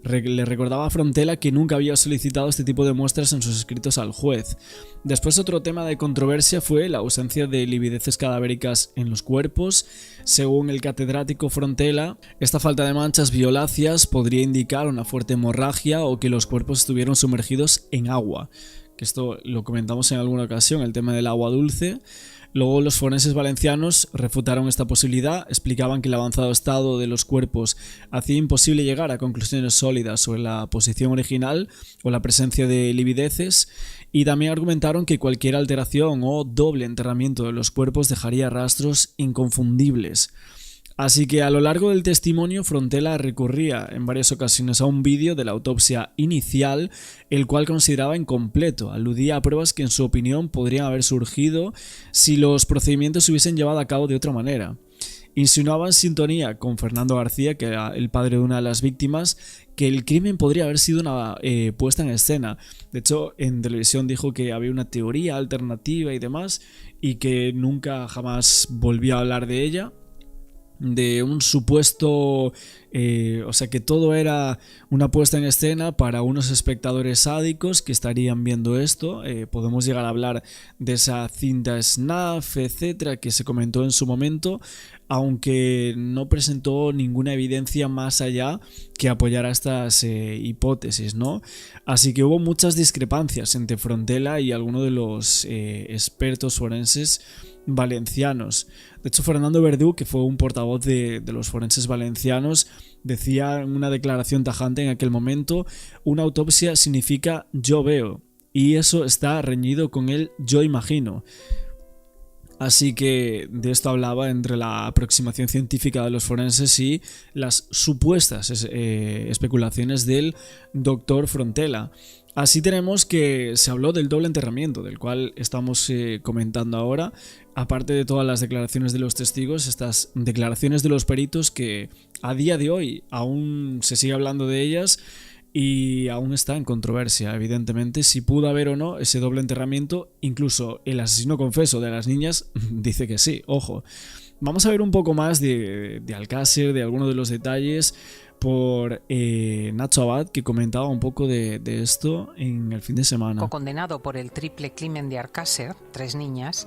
Le recordaba a Frontela que nunca había solicitado este tipo de muestras en sus escritos al juez. Después, otro tema de controversia fue la ausencia de livideces cadavéricas en los cuerpos. Según el catedrático Frontela, esta falta de manchas violáceas podría indicar una fuerte hemorragia o que los cuerpos estuvieron sumergidos en agua. Que esto lo comentamos en alguna ocasión, el tema del agua dulce. Luego los forenses valencianos refutaron esta posibilidad, explicaban que el avanzado estado de los cuerpos hacía imposible llegar a conclusiones sólidas sobre la posición original o la presencia de livideces, y también argumentaron que cualquier alteración o doble enterramiento de los cuerpos dejaría rastros inconfundibles. Así que a lo largo del testimonio, Frontela recurría en varias ocasiones a un vídeo de la autopsia inicial, el cual consideraba incompleto. Aludía a pruebas que en su opinión podrían haber surgido si los procedimientos se hubiesen llevado a cabo de otra manera. Insinuaba en sintonía con Fernando García, que era el padre de una de las víctimas, que el crimen podría haber sido una puesta en escena. De hecho, en televisión dijo que había una teoría alternativa y demás, y que nunca jamás volvió a hablar de ella, de un supuesto, que todo era una puesta en escena para unos espectadores sádicos que estarían viendo esto. Podemos llegar a hablar de esa cinta Snuff, etcétera, que se comentó en su momento, aunque no presentó ninguna evidencia más allá que apoyara estas hipótesis, ¿no? Así que hubo muchas discrepancias entre Frontela y algunos de los expertos forenses valencianos. De hecho, Fernando Verdú, que fue un portavoz de los forenses valencianos, decía en una declaración tajante en aquel momento: una autopsia significa yo veo, y eso está reñido con el yo imagino. Así que de esto hablaba entre la aproximación científica de los forenses y las supuestas especulaciones del doctor Frontela. Así tenemos que se habló del doble enterramiento, del cual estamos comentando ahora, aparte de todas las declaraciones de los testigos, estas declaraciones de los peritos que a día de hoy aún se sigue hablando de ellas y aún está en controversia, evidentemente, si pudo haber o no ese doble enterramiento. Incluso el asesino confeso de las niñas dice que sí, ojo. Vamos a ver un poco más de Alcácer, de algunos de los detalles, por Nacho Abad, que comentaba un poco de esto en el fin de semana. Condenado por el triple crimen de Alcácer, 3 niñas,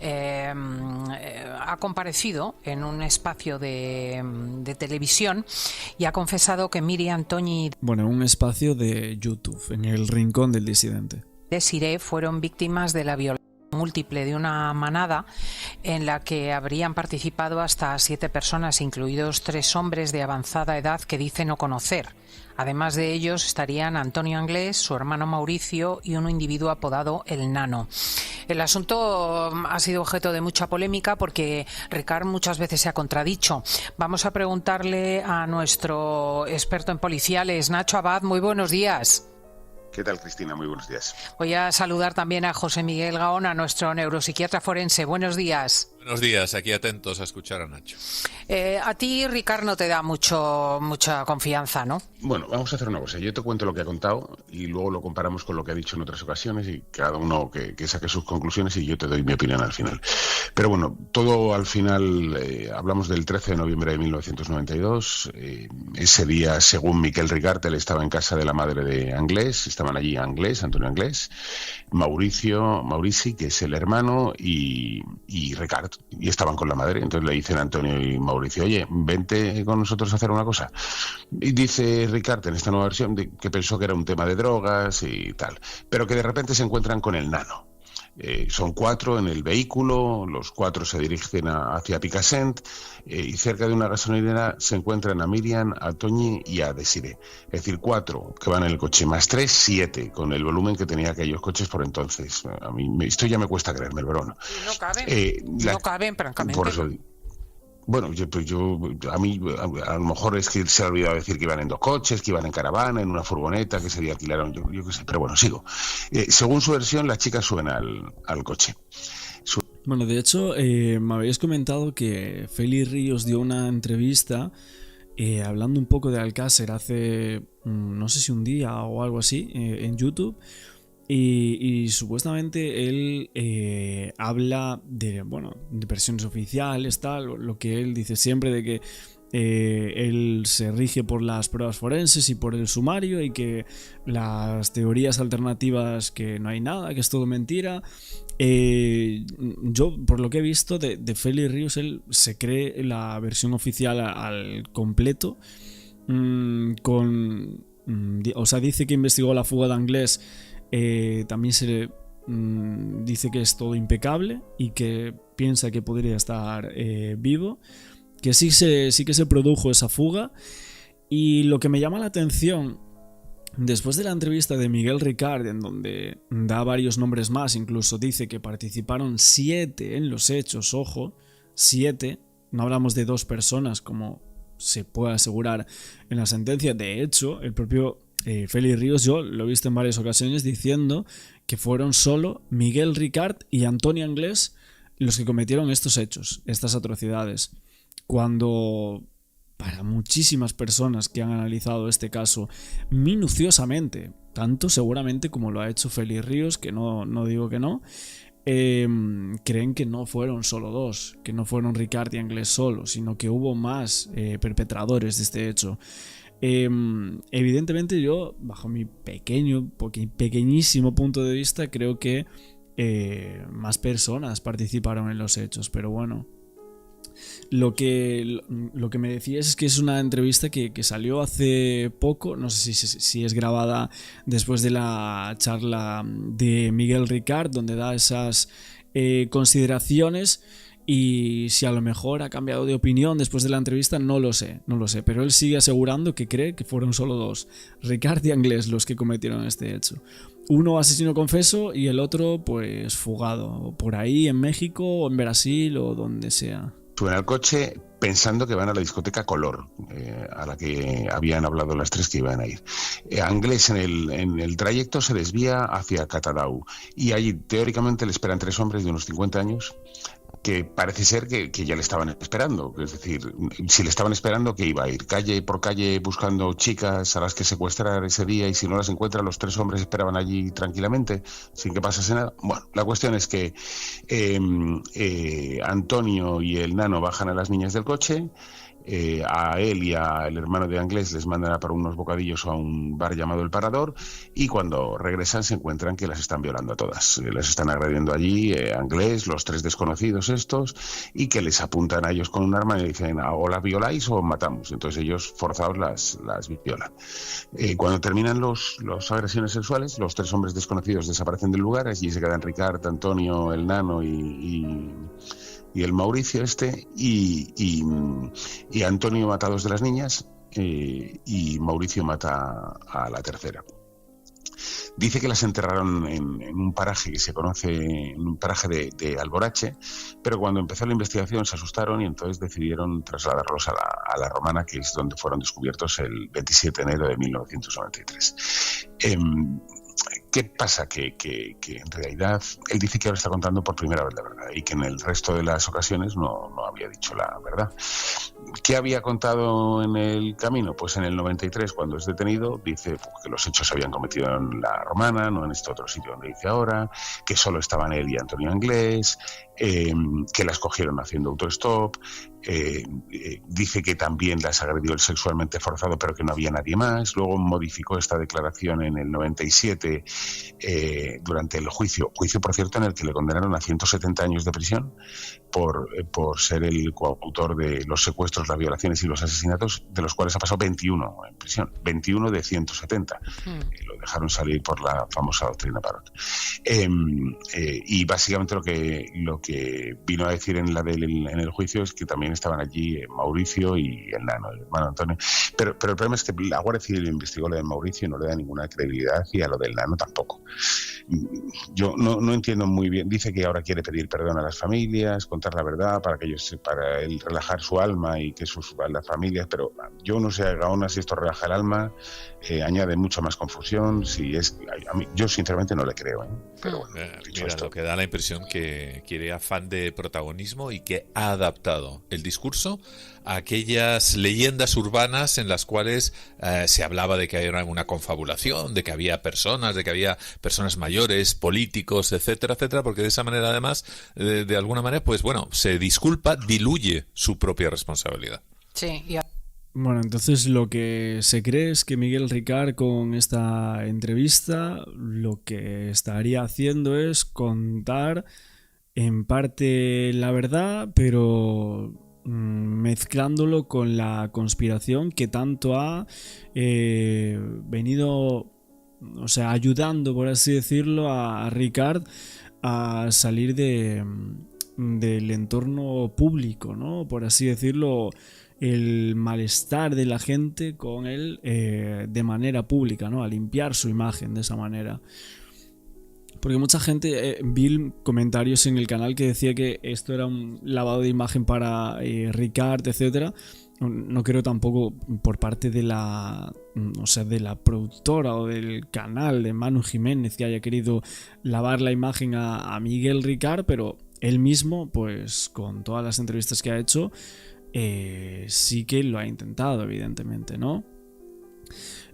ha comparecido en un espacio de televisión y ha confesado que Miriam, Toñi Bueno, en un espacio de YouTube, en el Rincón del Disidente. Desiree fueron víctimas de la violencia múltiple de una manada en la que habrían participado hasta 7 personas, incluidos 3 hombres de avanzada edad que dice no conocer. Además de ellos estarían Antonio Anglés, su hermano Mauricio y un individuo apodado El Nano. El asunto ha sido objeto de mucha polémica porque Ricard muchas veces se ha contradicho. Vamos a preguntarle a nuestro experto en policiales, Nacho Abad. Muy buenos días. ¿Qué tal, Cristina? Muy buenos días. Voy a saludar también a José Miguel Gaona, nuestro neuropsiquiatra forense. Buenos días. Buenos días, aquí atentos a escuchar a Nacho. A ti, Ricard, no te da mucha confianza, ¿no? Bueno, vamos a hacer una cosa. Yo te cuento lo que ha contado y luego lo comparamos con lo que ha dicho en otras ocasiones y cada uno que saque sus conclusiones y yo te doy mi opinión al final. Pero bueno, todo al final, hablamos del 13 de noviembre de 1992. Ese día, según Miquel Ricart, él estaba en casa de la madre de Anglés. Estaban allí Antonio Anglés, Maurici, que es el hermano, y Ricart. Y estaban con la madre. Entonces le dicen a Antonio y Mauricio, oye, vente con nosotros a hacer una cosa. Y dice Ricart en esta nueva versión que pensó que era un tema de drogas y tal, pero que de repente se encuentran con el Nano. Son 4 en el vehículo, los 4 se dirigen hacia Picassent y cerca de una gasolinera se encuentran a Miriam, a Toñi y a Desiree. Es decir, 4 que van en el coche, más 3, 7, con el volumen que tenía aquellos coches por entonces. A mí esto ya me cuesta creerme, pero no. No caben, no caben, francamente. Por eso, bueno, a mí a lo mejor es que se ha olvidado decir que iban en 2 coches, que iban en caravana, en una furgoneta, que se alquilaron, yo qué sé, pero bueno, sigo. Según su versión, la chica suena al coche. Bueno, de hecho, me habéis comentado que Félix Ríos dio una entrevista hablando un poco de Alcácer hace, no sé si un día o algo así, en YouTube. Y supuestamente él habla de versiones oficiales, tal, lo que él dice siempre de que él se rige por las pruebas forenses y por el sumario y que las teorías alternativas, que no hay nada, que es todo mentira. Yo, por lo que he visto de Félix Ríos, él se cree la versión oficial al completo, o sea, dice que investigó la fuga de Anglés. También se dice que es todo impecable y que piensa que podría estar vivo, que sí que se produjo esa fuga. Y lo que me llama la atención, después de la entrevista de Miguel Ricart, en donde da varios nombres más, incluso dice que participaron 7 en los hechos, ojo, 7, no hablamos de 2 personas como se puede asegurar en la sentencia. De hecho, el propio Félix Ríos, yo lo he visto en varias ocasiones diciendo que fueron solo Miguel Ricart y Antonio Anglés los que cometieron estos hechos, estas atrocidades, cuando para muchísimas personas que han analizado este caso minuciosamente, tanto seguramente como lo ha hecho Félix Ríos, que no digo que no, creen que no fueron solo 2, que no fueron Ricart y Anglés solo, sino que hubo más perpetradores de este hecho. Evidentemente yo, bajo mi pequeñísimo punto de vista, creo que más personas participaron en los hechos, pero bueno, lo que me decías es que es una entrevista que salió hace poco, no sé si es grabada después de la charla de Miguel Ricart, donde da esas consideraciones. Y si a lo mejor ha cambiado de opinión después de la entrevista, no lo sé, pero él sigue asegurando que cree que fueron solo 2, Ricart y Anglés, los que cometieron este hecho. Uno asesino confeso y el otro pues fugado, por ahí en México o en Brasil o donde sea. Suena el coche, pensando que van a la discoteca Color, a la que habían hablado las tres que iban a ir. Anglés en el trayecto se desvía hacia Catadau y allí teóricamente le esperan 3 hombres de unos 50 años que parece ser que ya le estaban esperando. Es decir, si le estaban esperando, ¿qué iba a ir? Calle por calle buscando chicas a las que secuestrar ese día, y si no las encuentra, los 3 hombres esperaban allí tranquilamente, sin que pasase nada. Bueno, la cuestión es que Antonio y el nano bajan a las niñas del coche. A él y al hermano de Anglés les mandan a por unos bocadillos a un bar llamado El Parador, y cuando regresan se encuentran que las están violando a todas. Las están agrediendo allí, Anglés, los 3 desconocidos estos, y que les apuntan a ellos con un arma y dicen: o las violáis o matamos. Entonces ellos forzados las violan. Cuando terminan las agresiones sexuales, los 3 hombres desconocidos desaparecen del lugar. Allí se quedan Ricard, Antonio, el nano y el Mauricio y Antonio mata a 2 de las niñas, y Mauricio mata a la tercera. Dice que las enterraron en un paraje que se conoce, en un paraje de Alborache, pero cuando empezó la investigación se asustaron y entonces decidieron trasladarlos a la Romana, que es donde fueron descubiertos el 27 de enero de 1993. ¿Qué pasa? Que en realidad él dice que ahora está contando por primera vez la verdad y que en el resto de las ocasiones no había dicho la verdad. ¿Qué había contado en el camino? Pues en el 93, cuando es detenido, dice que los hechos se habían cometido en la Romana, no en este otro sitio donde dice ahora, que solo estaban él y Antonio Anglés, que las cogieron haciendo autostop. Dice que también las agredió sexualmente forzado, pero que no había nadie más. Luego modificó esta declaración en el 97 durante el juicio, por cierto, en el que le condenaron a 170 años de prisión por ser el coautor de los secuestros, las violaciones y los asesinatos, de los cuales ha pasado 21 en prisión, 21 de 170. Lo dejaron salir por la famosa doctrina Parot. Y básicamente lo que vino a decir en el juicio es que también estaban allí Mauricio y el nano, el hermano Antonio. Pero el problema es que la Guardia Civil investigó lo de Mauricio y no le da ninguna credibilidad, y a lo del nano tampoco. Yo no entiendo muy bien. Dice que ahora quiere pedir perdón a las familias, contar la verdad para él relajar su alma y que las familias, pero yo no sé, Gaona, si esto relaja el alma, añade mucha más confusión. Yo sinceramente no le creo. Pero bueno, mira, lo que da la impresión que quiere afán de protagonismo y que ha adaptado el discurso a aquellas leyendas urbanas en las cuales se hablaba de que era una confabulación, de que había personas mayores, políticos, etcétera, etcétera, porque de esa manera además, de alguna manera, pues bueno, se disculpa, diluye su propia responsabilidad. Sí, Bueno, entonces lo que se cree es que Miguel Ricard, con esta entrevista, lo que estaría haciendo es contar en parte la verdad, pero mezclándolo con la conspiración que tanto ha venido, o sea, ayudando, por así decirlo, a Ricard a salir del entorno público, ¿no? Por así decirlo, el malestar de la gente con él de manera pública, ¿no? A limpiar su imagen de esa manera. Porque mucha gente, vi comentarios en el canal que decía que esto era un lavado de imagen para Ricard, etcétera. No creo tampoco por parte de la productora o del canal de Manu Jiménez que haya querido lavar la imagen a Miguel Ricard, pero él mismo, pues con todas las entrevistas que ha hecho, sí que lo ha intentado, evidentemente, ¿no?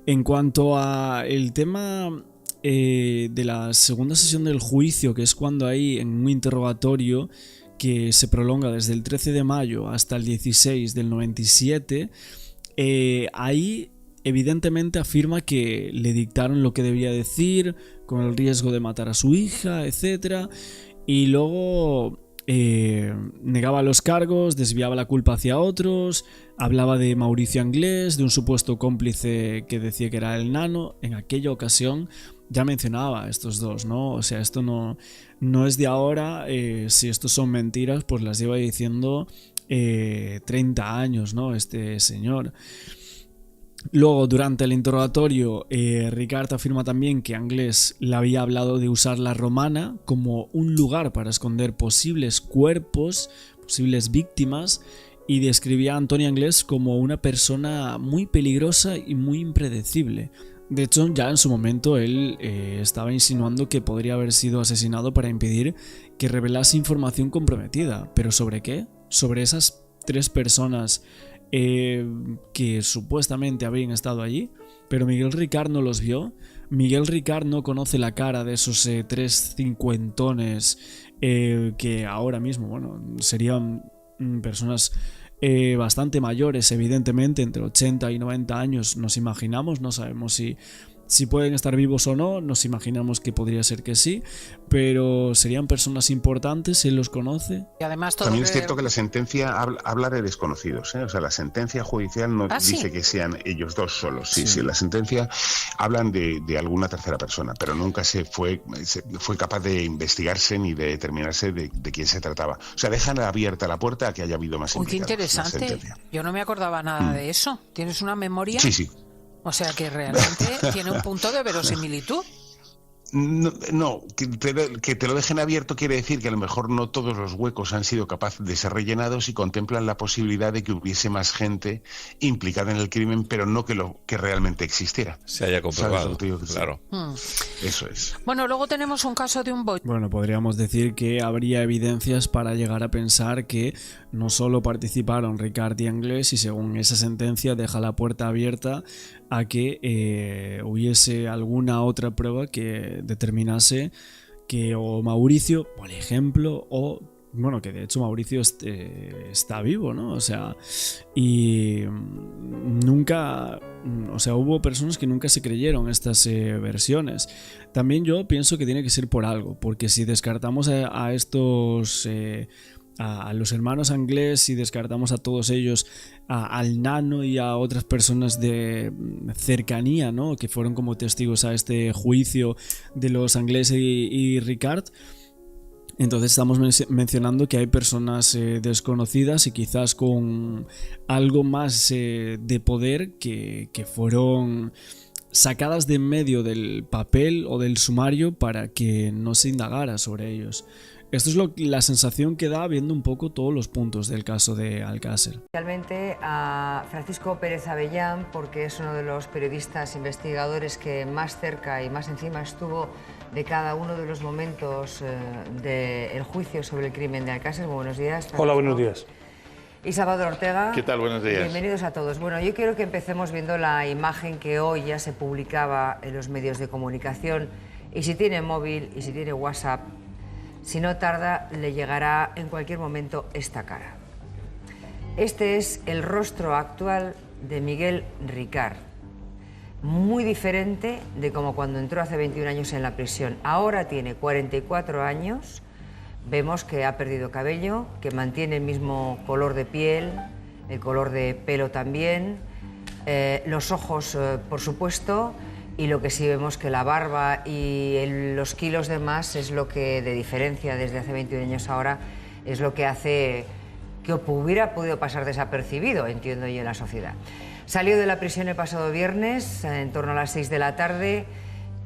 En cuanto a el tema de la segunda sesión del juicio, que es cuando hay en un interrogatorio que se prolonga desde el 13 de mayo hasta el 16 del 97, ahí evidentemente afirma que le dictaron lo que debía decir, con el riesgo de matar a su hija, etc. Y luego negaba los cargos, desviaba la culpa hacia otros, hablaba de Mauricio Anglés, de un supuesto cómplice que decía que era el nano. En aquella ocasión ya mencionaba a estos dos, ¿no? O sea, esto no es de ahora. Si estos son mentiras, pues las lleva diciendo 30 años, ¿no? Este señor. Luego, durante el interrogatorio, Ricard afirma también que Anglés le había hablado de usar la Romana como un lugar para esconder posibles cuerpos, posibles víctimas, y describía a Antonio Anglès como una persona muy peligrosa y muy impredecible. De hecho, ya en su momento él estaba insinuando que podría haber sido asesinado para impedir que revelase información comprometida. ¿Pero sobre qué? Sobre esas 3 personas que supuestamente habrían estado allí, pero Miguel Ricard no los vio. Miguel Ricard no conoce la cara de esos 3 cincuentones que ahora mismo, bueno, serían personas bastante mayores, evidentemente, entre 80 y 90 años nos imaginamos, no sabemos si pueden estar vivos o no, nos imaginamos que podría ser que sí, pero serían personas importantes, él los conoce. Y además también es cierto que la sentencia habla de desconocidos, ¿eh? O sea, la sentencia judicial no dice que sean ellos 2 solos. Sí, la sentencia hablan de alguna tercera persona, pero nunca se fue capaz de investigarse ni de determinarse de quién se trataba. O sea, dejan abierta la puerta a que haya habido más implicados. Qué interesante. Yo no me acordaba nada de eso. ¿Tienes una memoria? Sí. O sea que realmente tiene un punto de verosimilitud. No, que te lo dejen abierto quiere decir que a lo mejor no todos los huecos han sido capaces de ser rellenados y contemplan la posibilidad de que hubiese más gente implicada en el crimen, pero no que realmente existiera. Se haya comprobado, claro. Eso es. Bueno, luego tenemos un caso de un boy. Bueno, podríamos decir que habría evidencias para llegar a pensar que no solo participaron Ricard y Anglès, y según esa sentencia deja la puerta abierta a que hubiese alguna otra prueba que determinase que o Mauricio, por ejemplo, o bueno, que de hecho Mauricio está vivo, ¿no? O sea, y nunca, o sea, hubo personas que nunca se creyeron estas versiones. También yo pienso que tiene que ser por algo, porque si descartamos a estos a los hermanos Anglès y descartamos a todos ellos, al nano y a otras personas de cercanía, ¿no? Que fueron como testigos a este juicio de los Anglès y Ricard. Entonces estamos mencionando que hay personas desconocidas y quizás con algo más de poder que fueron sacadas de en medio del papel o del sumario para que no se indagara sobre ellos. Esto es la sensación que da viendo un poco todos los puntos del caso de Alcácer. Especialmente a Francisco Pérez Avellán, porque es uno de los periodistas investigadores que más cerca y más encima estuvo de cada uno de los momentos del juicio sobre el crimen de Alcácer. Muy buenos días, Francisco. Hola, buenos días. Y Salvador Ortega. ¿Qué tal? Buenos días. Bienvenidos a todos. Bueno, yo quiero que empecemos viendo la imagen que hoy ya se publicaba en los medios de comunicación. Y si tiene móvil y si tiene WhatsApp, si no tarda, le llegará en cualquier momento esta cara. Este es el rostro actual de Miguel Ricard. Muy diferente de como cuando entró hace 21 años en la prisión. Ahora tiene 44 años. Vemos que ha perdido cabello, que mantiene el mismo color de piel, el color de pelo también, los ojos, por supuesto, y lo que sí vemos que la barba y los kilos de más es lo que, de diferencia desde hace 21 años ahora, es lo que hace que hubiera podido pasar desapercibido, entiendo yo, en la sociedad. Salió de la prisión el pasado viernes, en torno a las 6 de la tarde,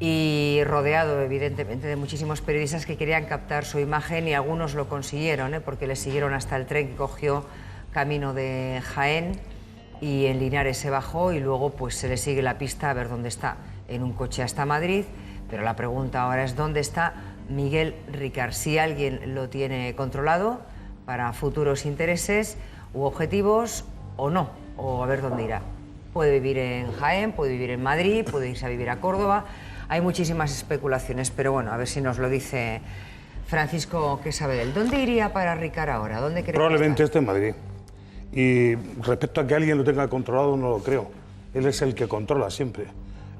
y rodeado, evidentemente, de muchísimos periodistas que querían captar su imagen, y algunos lo consiguieron, porque le siguieron hasta el tren que cogió camino de Jaén, y en Linares se bajó, y luego pues se le sigue la pista a ver dónde está, en un coche hasta Madrid. Pero la pregunta ahora es dónde está Miguel Ricard, si alguien lo tiene controlado para futuros intereses u objetivos o no, o a ver dónde irá. Puede vivir en Jaén, puede vivir en Madrid, puede irse a vivir a Córdoba. Hay muchísimas especulaciones, pero bueno, a ver si nos lo dice Francisco, que sabe de él. ¿Dónde iría para Ricard ahora? ¿Dónde cree Probablemente esté en Madrid. Y respecto a que alguien lo tenga controlado, no lo creo. Él es el que controla siempre.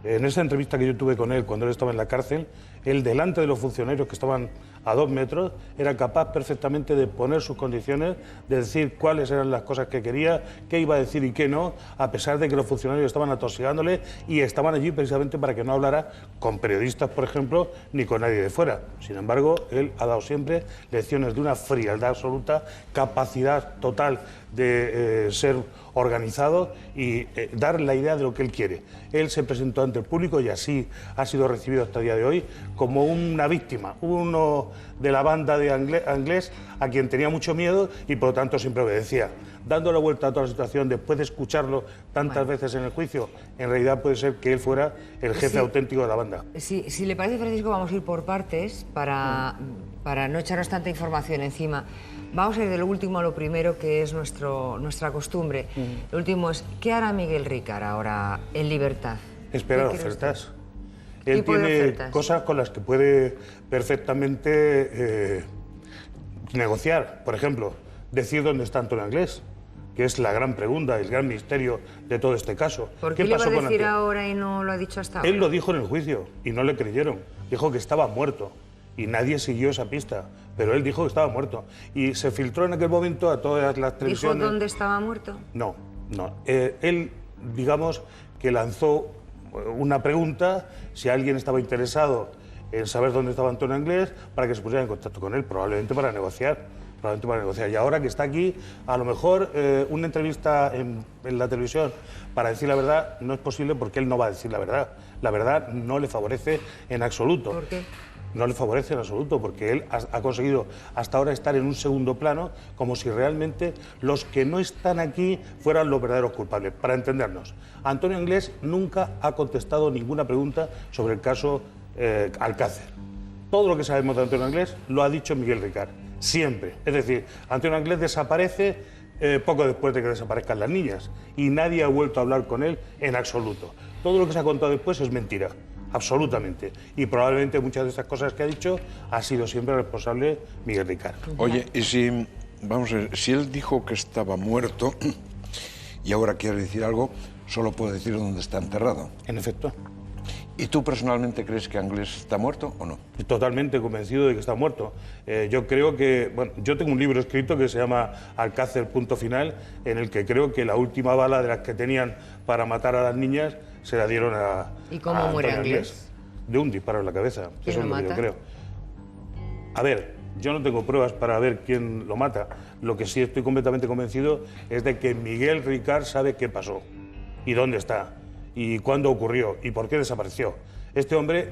En esa entrevista que yo tuve con él cuando él estaba en la cárcel, él delante de los funcionarios que estaban a 2 metros, era capaz perfectamente de poner sus condiciones, de decir cuáles eran las cosas que quería, qué iba a decir y qué no, a pesar de que los funcionarios estaban atosigándole y estaban allí precisamente para que no hablara con periodistas, por ejemplo, ni con nadie de fuera. Sin embargo, él ha dado siempre lecciones de una frialdad absoluta, capacidad total de ser organizado y dar la idea de lo que él quiere. Él se presentó ante el público y así ha sido recibido hasta el día de hoy como una víctima, uno de la banda de Anglès a quien tenía mucho miedo y por lo tanto siempre obedecía. dando la vuelta a toda la situación después de escucharlo tantas veces en el juicio, en realidad puede ser que él fuera el jefe auténtico de la banda. Si le parece, Francisco, vamos a ir por partes para no echarnos tanta información encima. Vamos a ir de lo último a lo primero, que es nuestra costumbre. Lo último es, ¿qué hará Miguel Ricard ahora en libertad? Esperar ofertas. Él tiene cosas con las que puede perfectamente negociar. Por ejemplo, decir dónde está Antonio Anglés, que es la gran pregunta, el gran misterio de todo este caso. ¿Por qué le va a decir ahora y no lo ha dicho hasta ahora? Él lo dijo en el juicio y no le creyeron. Dijo que estaba muerto y nadie siguió esa pista, pero él dijo que estaba muerto. Y se filtró en aquel momento a todas las televisiones. ¿Dijo dónde estaba muerto? No. Él, digamos, que lanzó una pregunta, si alguien estaba interesado en saber dónde estaba Antonio Anglés, para que se pusiera en contacto con él, probablemente para negociar. Y ahora que está aquí, a lo mejor una entrevista en la televisión para decir la verdad no es posible, porque él no va a decir la verdad. La verdad no le favorece en absoluto. ¿Por qué? No le favorece en absoluto, porque él ha conseguido hasta ahora estar en un segundo plano, como si realmente los que no están aquí fueran los verdaderos culpables. Para entendernos, Antonio Anglés nunca ha contestado ninguna pregunta sobre el caso Alcácer. Todo lo que sabemos de Antonio Anglés lo ha dicho Miguel Ricard, siempre. Es decir, Antonio Anglés desaparece poco después de que desaparezcan las niñas y nadie ha vuelto a hablar con él en absoluto. Todo lo que se ha contado después es mentira. Absolutamente. Y probablemente muchas de estas cosas que ha dicho ha sido siempre responsable Miguel Ricard. Oye, y si, vamos a ver, si él dijo que estaba muerto y ahora quiere decir algo, solo puede decir dónde está enterrado. En efecto. ¿Y tú personalmente crees que Anglés está muerto o no? Totalmente convencido de que está muerto. Yo creo que, bueno, yo tengo un libro escrito que se llama Alcácer, punto final, en el que creo que la última bala de las que tenían para matar a las niñas se la dieron a ¿Y cómo muere Anglés? De un disparo en la cabeza. ¿Quién lo mata? Yo creo. A ver, yo no tengo pruebas para ver quién lo mata. Lo que sí estoy completamente convencido es de que Miguel Ricard sabe qué pasó y dónde está y cuándo ocurrió y por qué desapareció. Este hombre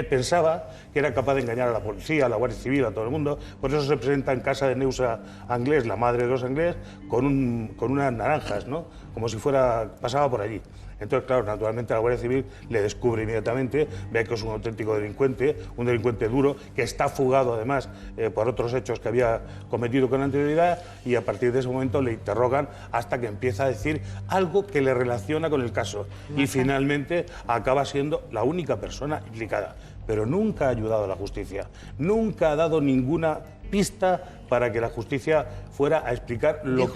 pensaba que era capaz de engañar a la policía, a la Guardia Civil, a todo el mundo. Por eso se presenta en casa de Neusa Anglés, la madre de los Anglés, con unas naranjas, ¿no? Como si pasaba por allí. Entonces, claro, naturalmente la Guardia Civil le descubre inmediatamente, ve que es un auténtico delincuente, un delincuente duro, que está fugado además por otros hechos que había cometido con anterioridad, y a partir de ese momento le interrogan hasta que empieza a decir algo que le relaciona con el caso. Y finalmente acaba siendo la única persona implicada. Pero nunca ha ayudado a la justicia, nunca ha dado ninguna pista para que la justicia fuera a explicar lo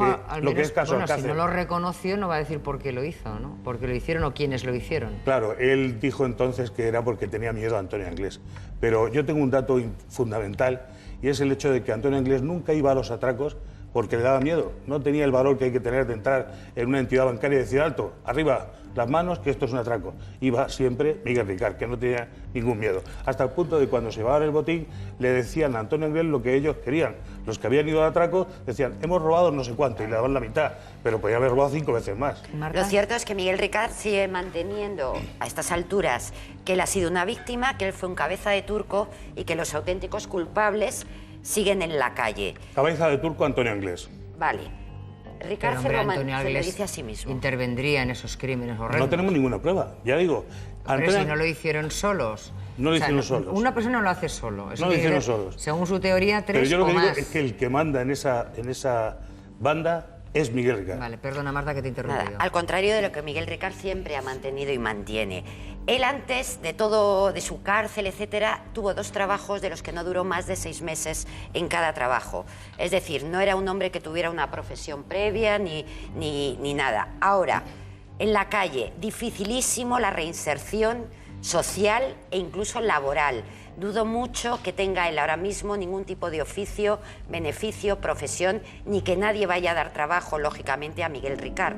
que es caso Alcácer. Si no lo reconoció, no va a decir por qué lo hizo, ¿no? ¿Por qué lo hicieron o quiénes lo hicieron? Claro, él dijo entonces que era porque tenía miedo a Antonio Anglés. Pero yo tengo un dato fundamental, y es el hecho de que Antonio Anglés nunca iba a los atracos porque le daba miedo. No tenía el valor que hay que tener de entrar en una entidad bancaria y decir, alto, arriba las manos, que esto es un atraco. Iba siempre Miguel Ricard, que no tenía ningún miedo. Hasta el punto de que cuando se llevaban el botín, le decían a Antonio Anglés lo que ellos querían. Los que habían ido al atraco decían, hemos robado no sé cuánto, y le daban la mitad, pero podían haber robado 5 veces más. Lo cierto es que Miguel Ricard sigue manteniendo a estas alturas que él ha sido una víctima, que él fue un cabeza de turco y que los auténticos culpables siguen en la calle. Cabeza de turco Antonio Anglés. Vale. Ricard se lo dice a sí mismo. Intervendría en esos crímenes horrendos. No tenemos ninguna prueba, ya digo. Pero si no lo hicieron solos. No lo hicieron solos. Una persona no lo hace solo. No lo hicieron solos. Según su teoría, 3 Pero yo lo que o digo más. es que el que manda en esa banda es Miguel Ricard. Vale, perdona Marta que te he interrumpido. Nada, al contrario de lo que Miguel Ricard siempre ha mantenido y mantiene. Él antes de todo, de su cárcel, etcétera, tuvo 2 trabajos de los que no duró más de 6 meses en cada trabajo. Es decir, no era un hombre que tuviera una profesión previa ni nada. Ahora, en la calle, dificilísimo la reinserción social e incluso laboral. Dudo mucho que tenga él ahora mismo ningún tipo de oficio, beneficio, profesión, ni que nadie vaya a dar trabajo, lógicamente, a Miguel Ricard.